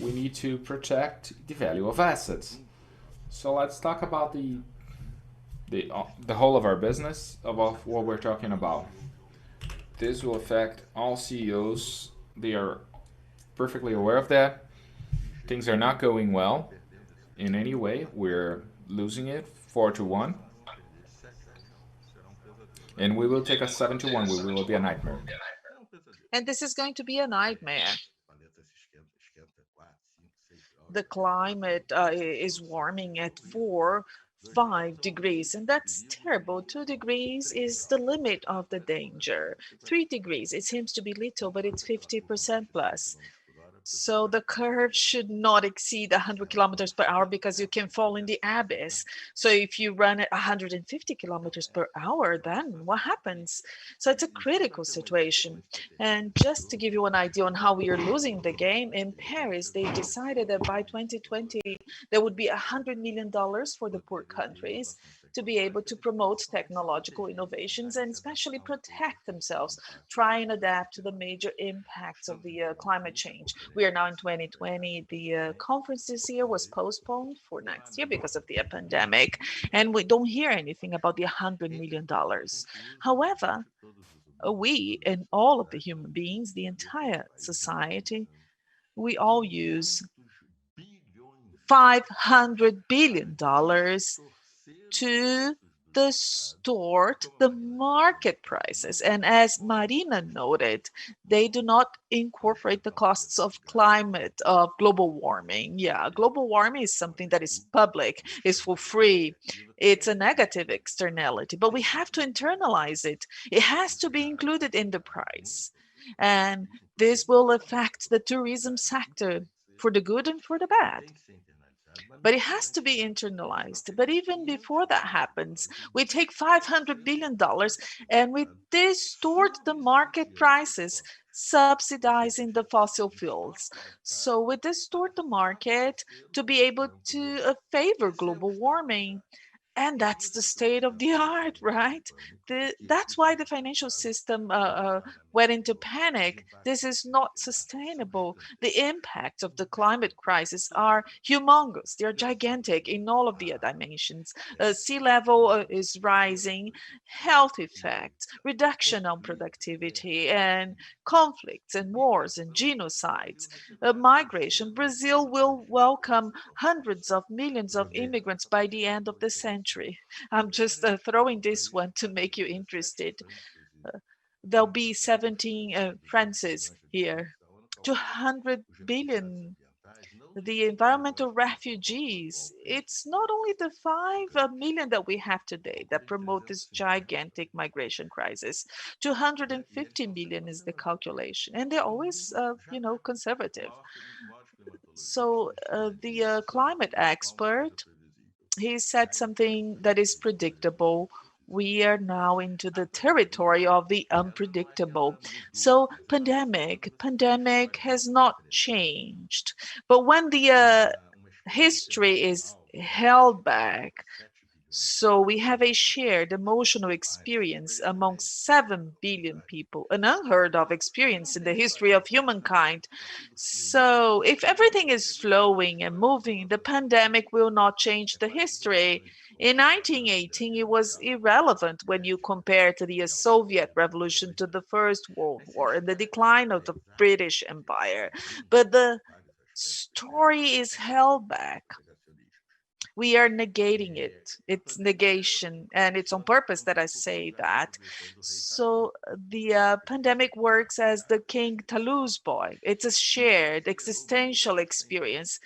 we need to protect the value of assets. So let's talk about the whole of our business, about what we're talking about. This will affect all CEOs. They are perfectly aware of that. Things are not going well in any way. We're losing it 4-1. And we will take a 7-1. We will be a nightmare. And this is going to be a nightmare. The climate is warming at 5 degrees, and that's terrible. 2 degrees is the limit of the danger. 3 degrees, it seems to be little, but it's 50% plus. So the curve should not exceed 100 kilometers per hour because you can fall in the abyss. So if you run at 150 kilometers per hour, then what happens? So it's a critical situation. And just to give you an idea on how we are losing the game, in Paris, they decided that by 2020, there would be $100 million for the poor countries to be able to promote technological innovations and especially protect themselves, try and adapt to the major impacts of the climate change. We are now in 2020. The conference this year was postponed for next year because of the pandemic, and we don't hear anything about the $100 million. However, we and all of the human beings, the entire society, we all use $500 billion to distort the market prices. And as Marina noted, they do not incorporate the costs of climate, of global warming. Yeah, global warming is something that is public, is for free. It's a negative externality, but we have to internalize it. It has to be included in the price. And this will affect the tourism sector for the good and for the bad. But it has to be internalized. But even before that happens, we take $500 billion and we distort the market prices, subsidizing the fossil fuels. So we distort the market to be able to favor global warming. And that's the state of the art, right? That's why the financial system went into panic. This is not sustainable. The impacts of the climate crisis are humongous. They're gigantic in all of the dimensions. Sea level is rising, health effects, reduction on productivity, and conflicts and wars and genocides. Migration. Brazil will welcome hundreds of millions of immigrants by the end of the century. I'm just throwing this one to make you interested. There'll be 17 Francis here. 200 billion. The environmental refugees, it's not only the 5 million that we have today that promote this gigantic migration crisis. 250 million is the calculation, and they're always, conservative. So the climate expert, he said something that is predictable. We are now into the territory of the unpredictable. So pandemic has not changed. But when the history is held back, so we have a shared emotional experience among 7 billion people, an unheard of experience in the history of humankind. So if everything is flowing and moving, the pandemic will not change the history. In 1918, it was irrelevant when you compare to the Soviet Revolution, to the First World War, and the decline of the British Empire. But the story is held back. We are negating it. It's negation, and it's on purpose that I say that. So the pandemic works as the King Talu's boy. It's a shared existential experience,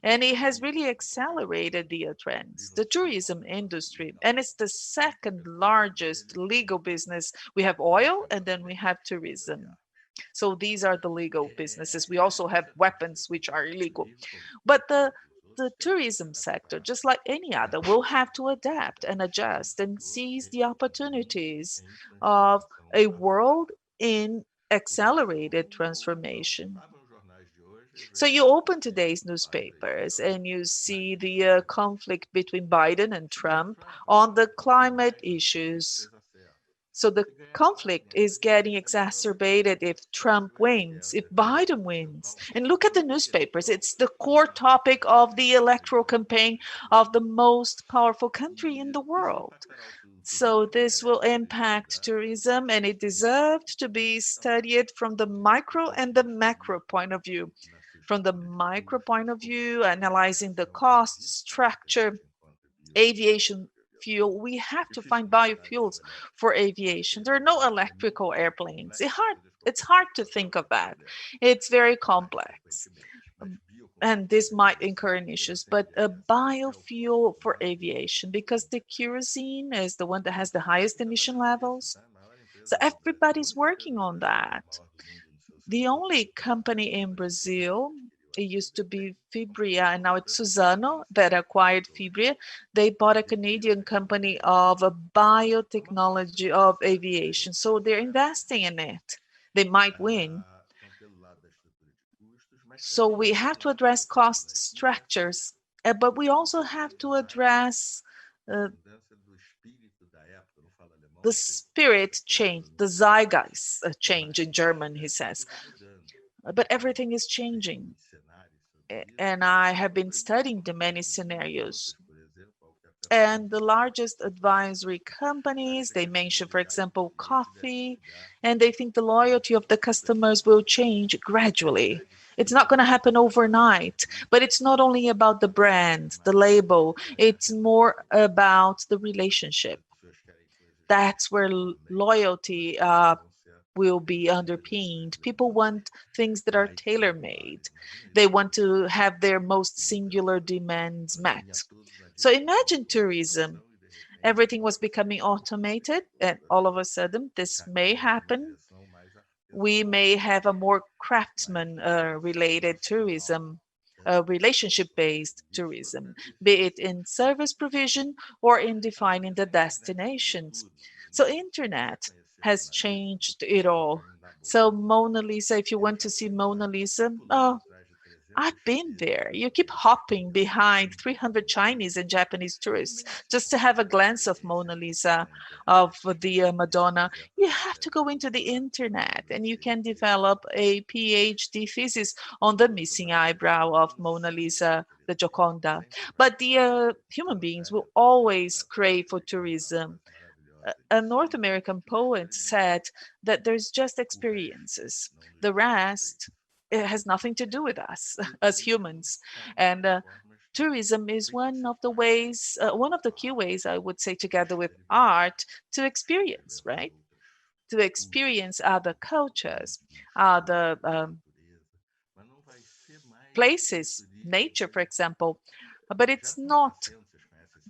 and it has really accelerated the trends. The tourism industry, and it's the second largest legal business. We have oil, and then we have tourism. So these are the legal businesses. We also have weapons, which are illegal. But the tourism sector, just like any other, will have to adapt and adjust and seize the opportunities of a world in accelerated transformation. So you open today's newspapers and you see the conflict between Biden and Trump on the climate issues. So the conflict is getting exacerbated if Trump wins, if Biden wins. And look at the newspapers. It's the core topic of the electoral campaign of the most powerful country in the world. So this will impact tourism, and it deserved to be studied from the micro and the macro point of view. From the micro point of view, analyzing the cost structure, aviation fuel, we have to find biofuels for aviation. There are no electrical airplanes. It's hard to think of that. It's very complex. And this might incur in issues, but a biofuel for aviation, because the kerosene is the one that has the highest emission levels. So everybody's working on that. The only company in Brazil, it used to be Fibria, and now it's Suzano that acquired Fibria. They bought a Canadian company of a biotechnology of aviation. So they're investing in it. They might win. So we have to address cost structures, but we also have to address the spirit change, the Zeitgeist change in German, he says. But everything is changing. And I have been studying the many scenarios. And the largest advisory companies, they mention, for example, coffee, and they think the loyalty of the customers will change gradually. It's not going to happen overnight, but it's not only about the brand, the label, it's more about the relationship. That's where loyalty will be underpinned. People want things that are tailor-made. They want to have their most singular demands met. So imagine tourism. Everything was becoming automated, and all of a sudden this may happen. We may have a more craftsman-related tourism, relationship-based tourism, be it in service provision or in defining the destinations. So internet has changed it all. So Mona Lisa, if you want to see Mona Lisa, I've been there. You keep hopping behind 300 Chinese and Japanese tourists just to have a glance of Mona Lisa, of the Madonna. You have to go into the internet and you can develop a PhD thesis on the missing eyebrow of Mona Lisa, the Gioconda. But the human beings will always crave for tourism. A North American poet said that there's just experiences. The rest, it has nothing to do with us as humans. And tourism is one of the ways, one of the key ways, I would say, together with art, to experience, right? To experience other cultures, other places, nature, for example. But it's not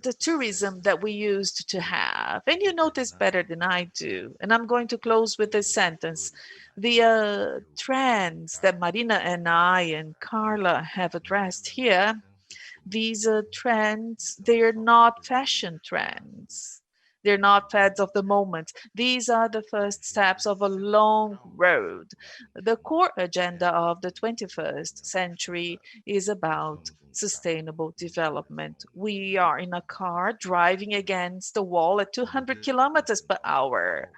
the tourism that we used to have. And you know this better than I do. And I'm going to close with this sentence. The trends that Marina and I and Carla have addressed here, these trends, they're not fashion trends. They're not fads of the moment. These are the first steps of a long road. The core agenda of the 21st century is about sustainable development. We are in a car driving against the wall at 200 kilometers per hour.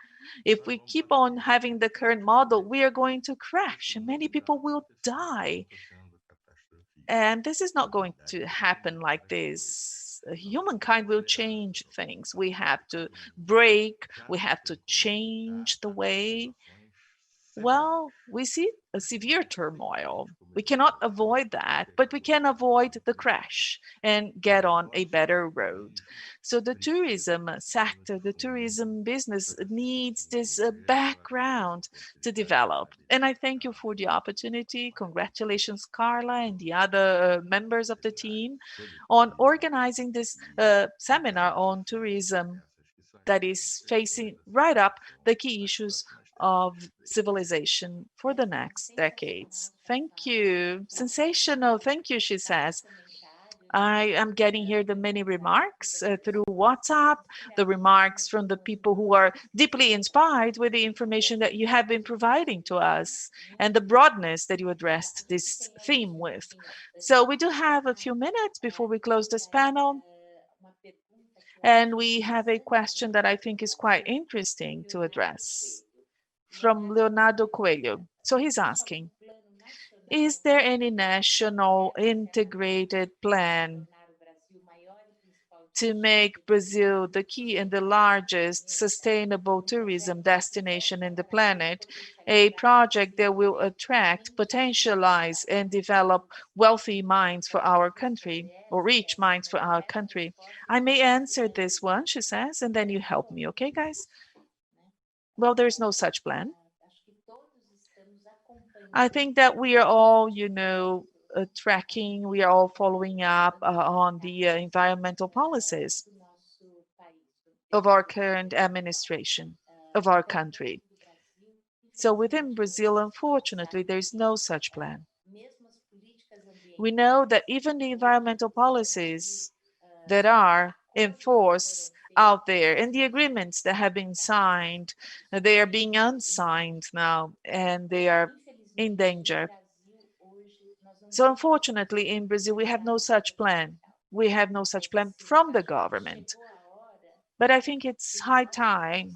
If we keep on having the current model, we are going to crash and many people will die. And this is not going to happen like this. Humankind will change things. We have to break, we have to change the way. Well, we see a severe turmoil. We cannot avoid that, but we can avoid the crash and get on a better road. So the tourism sector, the tourism business needs this background to develop. And I thank you for the opportunity. Congratulations, Carla and the other members of the team on organizing this seminar on tourism that is facing right up the key issues of civilization for the next decades. Thank you. Sensational. Thank you, she says. I am getting here the many remarks through WhatsApp, the remarks from the people who are deeply inspired with the information that you have been providing to us and the broadness that you addressed this theme with. So we do have a few minutes before we close this panel. And we have a question that I think is quite interesting to address from Leonardo Coelho. So he's asking, is there any national integrated plan to make Brazil the key and the largest sustainable tourism destination in the planet, a project that will attract, potentialize, and develop wealthy minds for our country, or rich minds for our country? I may answer this one, she says, and then you help me, okay, guys? Well, there's no such plan. I think that we are all, tracking, we are all following up on the environmental policies of our current administration, of our country. So within Brazil, unfortunately, there is no such plan. We know that even the environmental policies that are in force out there and the agreements that have been signed, they are being unsigned now and they are in danger. So unfortunately, in Brazil, we have no such plan. We have no such plan from the government. But I think it's high time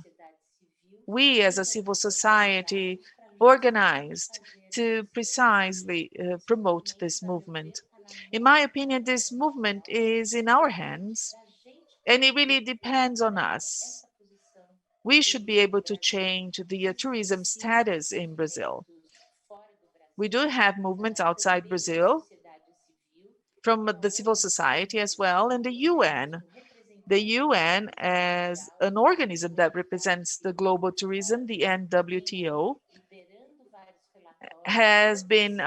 we as a civil society organized to precisely promote this movement. In my opinion, this movement is in our hands and it really depends on us. We should be able to change the tourism status in Brazil. We do have movements outside Brazil from the civil society as well, and the UN. The UN as an organism that represents the global tourism, the NWTO, has been,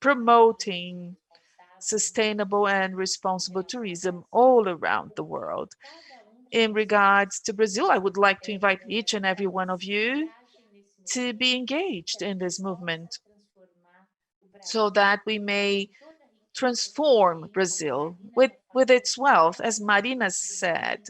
promoting sustainable and responsible tourism all around the world. In regards to Brazil, I would like to invite each and every one of you to be engaged in this movement so that we may transform Brazil with its wealth, as Marina said.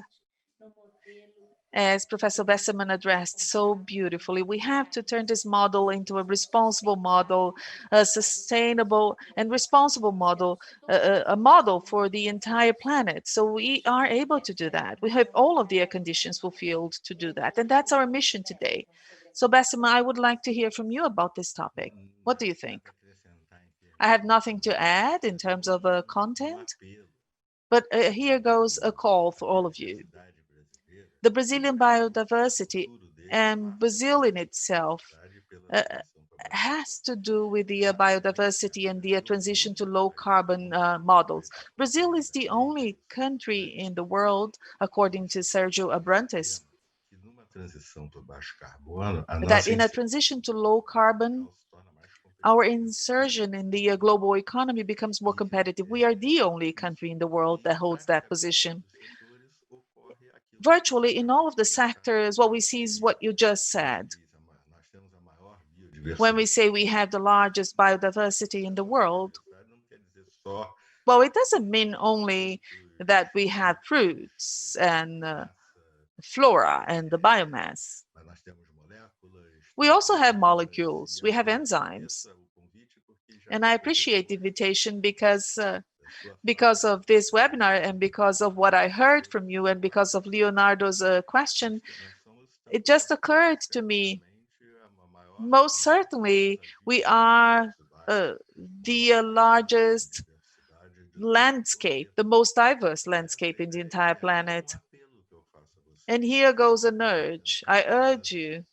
as Professor Besserman addressed so beautifully. We have to turn this model into a responsible model, a sustainable and responsible model, a model for the entire planet. So we are able to do that. We have all of the conditions fulfilled to do that. And that's our mission today. So Besserman, I would like to hear from you about this topic. What do you think? I have nothing to add in terms of content, but here goes a call for all of you. The Brazilian biodiversity and Brazil in itself has to do with the biodiversity and the transition to low carbon models. Brazil is the only country in the world, according to Sérgio Abrantes, that in a transition to low carbon, our insertion in the global economy becomes more competitive. We are the only country in the world that holds that position. Virtually in all of the sectors, what we see is what you just said. When we say we have the largest biodiversity in the world, well, it doesn't mean only that we have fruits and flora and the biomass. We also have molecules, we have enzymes. And I appreciate the invitation because of this webinar and because of what I heard from you and because of Leonardo's question, it just occurred to me, most certainly we are the largest landscape, the most diverse landscape in the entire planet. And here goes an urge. I urge you.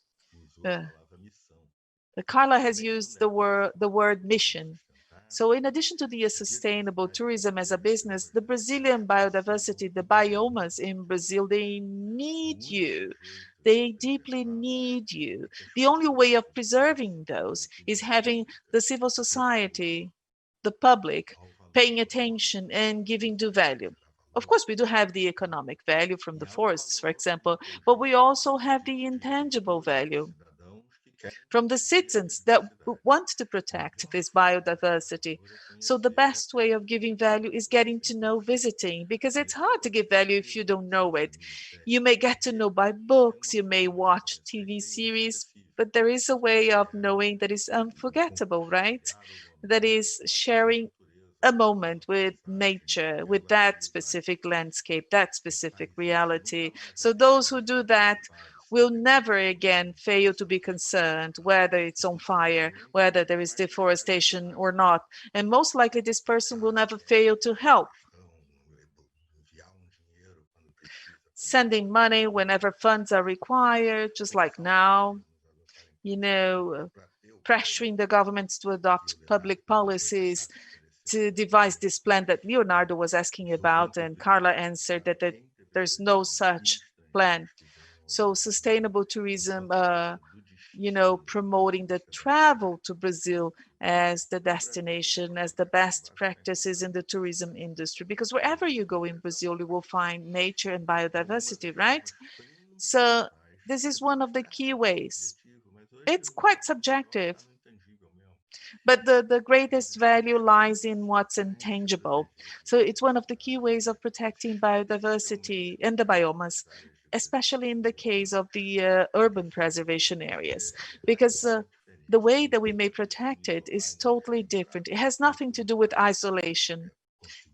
Carla has used the word mission. So in addition to the sustainable tourism as a business, the Brazilian biodiversity, the biomas in Brazil, they need you. They deeply need you. The only way of preserving those is having the civil society, the public, paying attention and giving due value. Of course, we do have the economic value from the forests, for example, but we also have the intangible value from the citizens that want to protect this biodiversity. So the best way of giving value is getting to know, visiting, because it's hard to give value if you don't know it. You may get to know by books, you may watch TV series, but there is a way of knowing that is unforgettable, right? That is sharing a moment with nature, with that specific landscape, that specific reality. So those who do that will never again fail to be concerned whether it's on fire, whether there is deforestation or not. And most likely this person will never fail to help. Sending money whenever funds are required, just like now, pressuring the governments to adopt public policies to devise this plan that Leonardo was asking about, and Carla answered that there's no such plan. So sustainable tourism, promoting the travel to Brazil as the destination, as the best practices in the tourism industry. Because wherever you go in Brazil, you will find nature and biodiversity, right? So this is one of the key ways. It's quite subjective, but the greatest value lies in what's intangible. So it's one of the key ways of protecting biodiversity and the biomas, especially in the case of the urban preservation areas, because the way that we may protect it is totally different. It has nothing to do with isolation.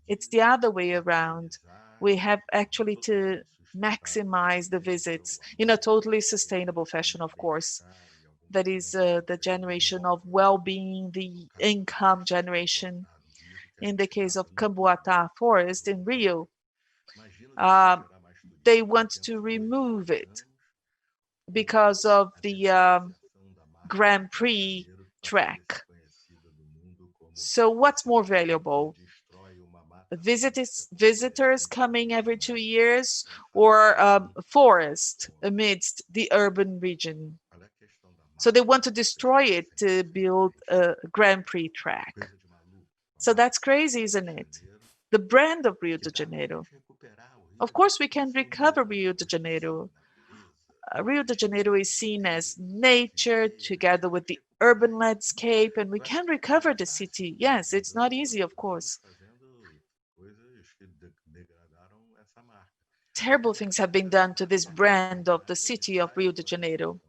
It's the other way around. We have actually to maximize the visits in a totally sustainable fashion, of course. That is the generation of well-being, the income generation. In the case of Camboatá Forest in Rio, they want to remove it because of the Grand Prix track. So what's more valuable? Visitors coming every 2 years, or forest amidst the urban region? So they want to destroy it to build a Grand Prix track. So that's crazy, isn't it? The brand of Rio de Janeiro. Of course, we can recover Rio de Janeiro. Rio de Janeiro is seen as nature together with the urban landscape, and we can recover the city. Yes, it's not easy, of course. terrible things have been done to this brand of the city of Rio de Janeiro.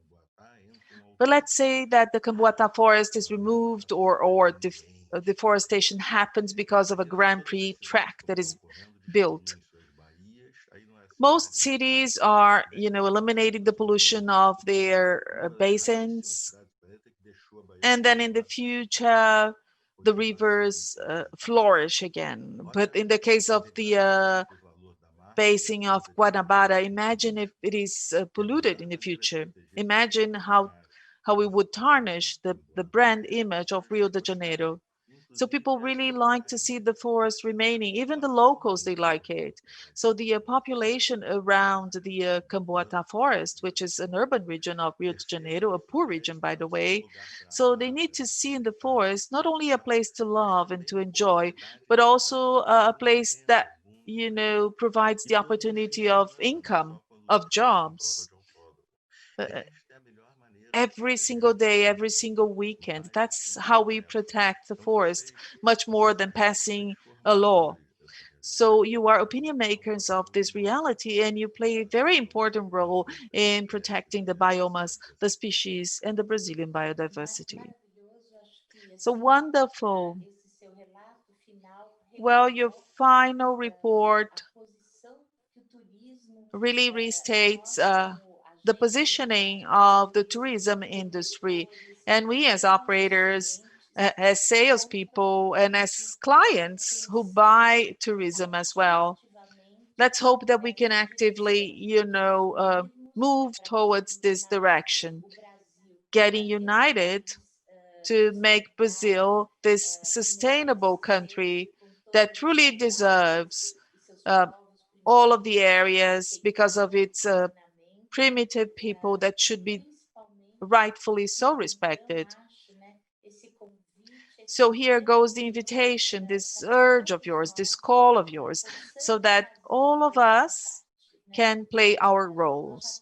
But let's say that the Camboatá forest is removed or deforestation happens because of a Grand Prix track that is built. Most cities are, eliminating the pollution of their basins, and then in the future, the rivers flourish again. But in the case of the basin of Guanabara, imagine if it is polluted in the future. Imagine how we would tarnish the brand image of Rio de Janeiro. So people really like to see the forest remaining. Even the locals, they like it. So the population around the Camboatá forest, which is an urban region of Rio de Janeiro, a poor region, by the way. So they need to see in the forest not only a place to love and to enjoy, but also a place that, provides the opportunity of income, of jobs. Every single day, every single weekend. That's how we protect the forest, much more than passing a law. So you are opinion makers of this reality, and you play a very important role in protecting the biomas, the species, and the Brazilian biodiversity. So wonderful. Well, your final report really restates the positioning of the tourism industry. And we as operators, as salespeople, and as clients who buy tourism as well, let's hope that we can actively, move towards this direction, getting united to make Brazil this sustainable country that truly deserves all of the areas because of its primitive people that should be rightfully so respected. So here goes the invitation, this urge of yours, this call of yours, so that all of us can play our roles.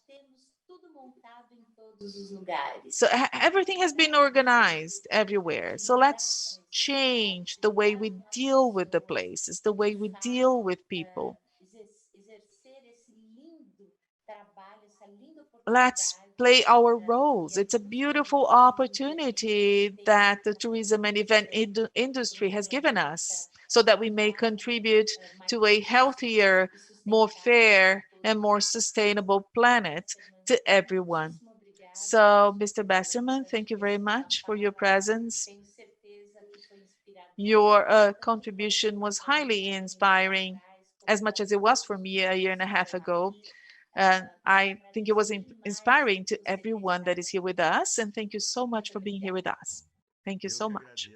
So everything has been organized everywhere. So let's change the way we deal with the places, the way we deal with people. Let's play our roles. It's a beautiful opportunity that the tourism and event industry has given us so that we may contribute to a healthier, more fair, and more sustainable planet to everyone. So, Mr. Besserman, thank you very much for your presence. Your contribution was highly inspiring, as much as it was for me a year and a half ago. And I think it was inspiring to everyone that is here with us. And thank you so much for being here with us. Thank you so much.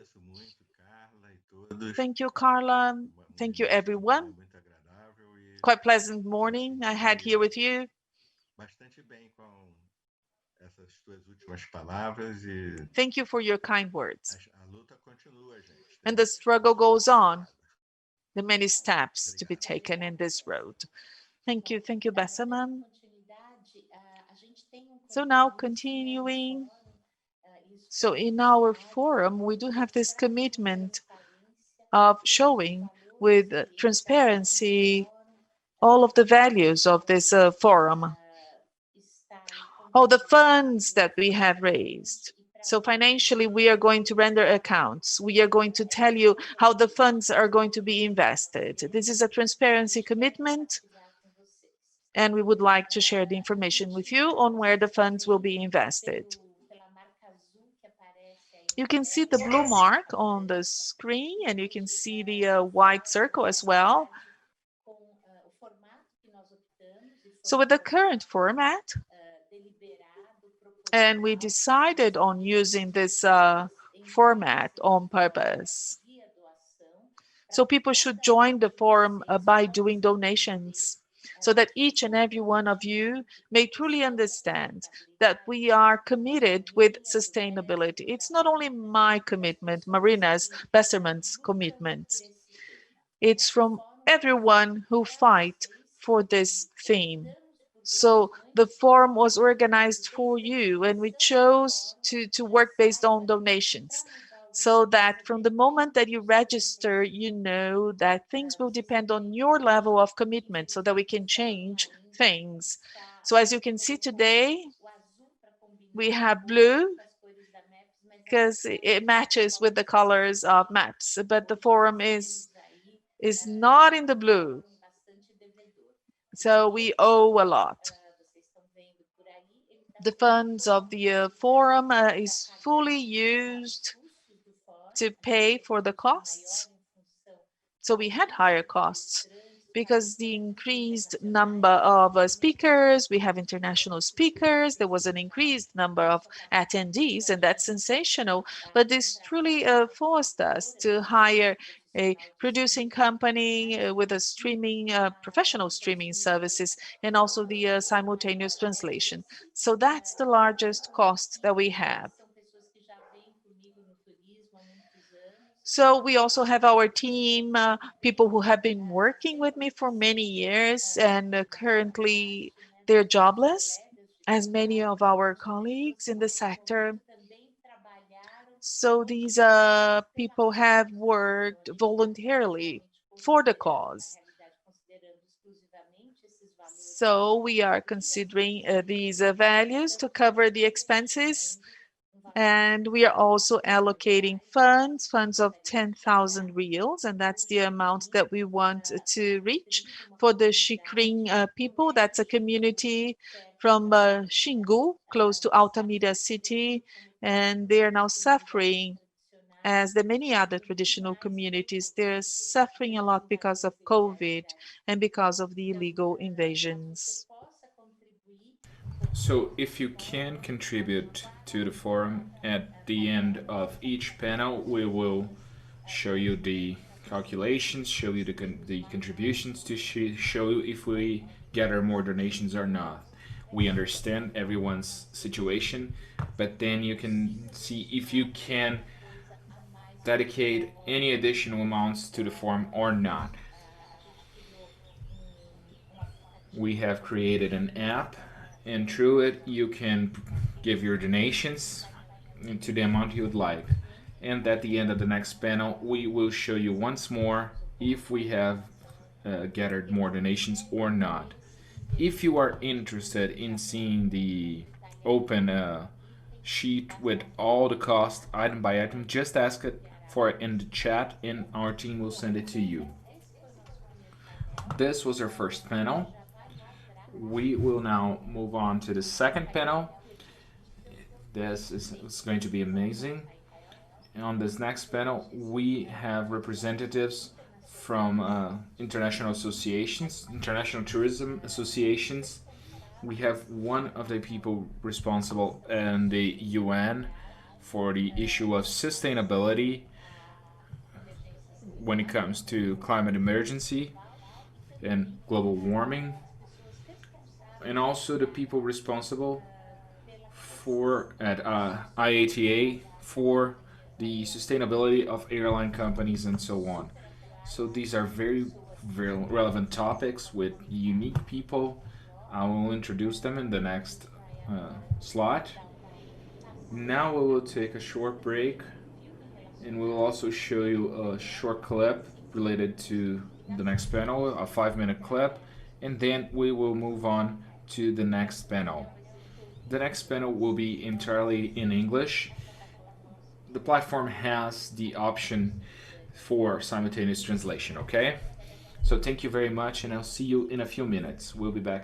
Thank you, Carla. Thank you, everyone. Quite pleasant morning I had here with you. Thank you for your kind words. And the struggle goes on. There are many steps to be taken in this road. Thank you, Besserman. So now continuing. So in our forum, we do have this commitment of showing with transparency all of the values of this forum, all the funds that we have raised. So financially, we are going to render accounts. We are going to tell you how the funds are going to be invested. This is a transparency commitment, and we would like to share the information with you on where the funds will be invested. You can see the blue mark on the screen, and you can see the white circle as well. So with the current format, and we decided on using this format on purpose. So people should join the forum by doing donations, so that each and every one of you may truly understand that we are committed with sustainability. It's not only my commitment, Marina's, Besserman's commitment. It's from everyone who fight for this theme. So the forum was organized for you, and we chose to work based on donations. so that from the moment that you register, you know that things will depend on your level of commitment so that we can change things. So as you can see today, we have blue because it matches with the colors of maps, but the forum is not in the blue. So we owe a lot. The funds of the forum is fully used to pay for the costs. So we had higher costs because the increased number of speakers, we have international speakers, there was an increased number of attendees, and that's sensational. But this truly forced us to hire a producing company with a streaming, professional streaming services, and also the simultaneous translation. So that's the largest cost that we have. So we also have our team, people who have been working with me for many years, and currently they're jobless, as many of our colleagues in the sector. So these people have worked voluntarily for the cause. So we are considering these values to cover the expenses. And we are also allocating funds of 10,000 reals, and that's the amount that we want to reach for the Xikrin people. That's a community from Xingu, close to Altamira city, and they are now suffering, as the many other traditional communities. They're suffering a lot because of COVID and because of the illegal invasions. So if you can contribute to the forum, at the end of each panel, we will show you the calculations, show you the contributions to show you if we gather more donations or not. We understand everyone's situation, but then you can see if you can dedicate any additional amounts to the forum or not. We have created an app, and through it you can give your donations to the amount you would like. And at the end of the next panel, we will show you once more if we have gathered more donations or not. If you are interested in seeing the open sheet with all the costs item by item, just ask it for it in the chat and our team will send it to you. This was our first panel. We will now move on to the second panel. This is going to be amazing. And on this next panel, we have representatives from international associations, international tourism associations. We have one of the people responsible in the UN for the issue of sustainability when it comes to climate emergency and global warming, and also the people responsible for at IATA for the sustainability of airline companies and so on. So these are very, very relevant topics with unique people. I will introduce them in the next slide. Now we will take a short break, and we will also show you a short clip related to the next panel, a 5-minute clip, and then we will move on to the next panel. The next panel will be entirely in English. The platform has the option for simultaneous translation, okay? So thank you very much, and I'll see you in a few minutes. We'll be back in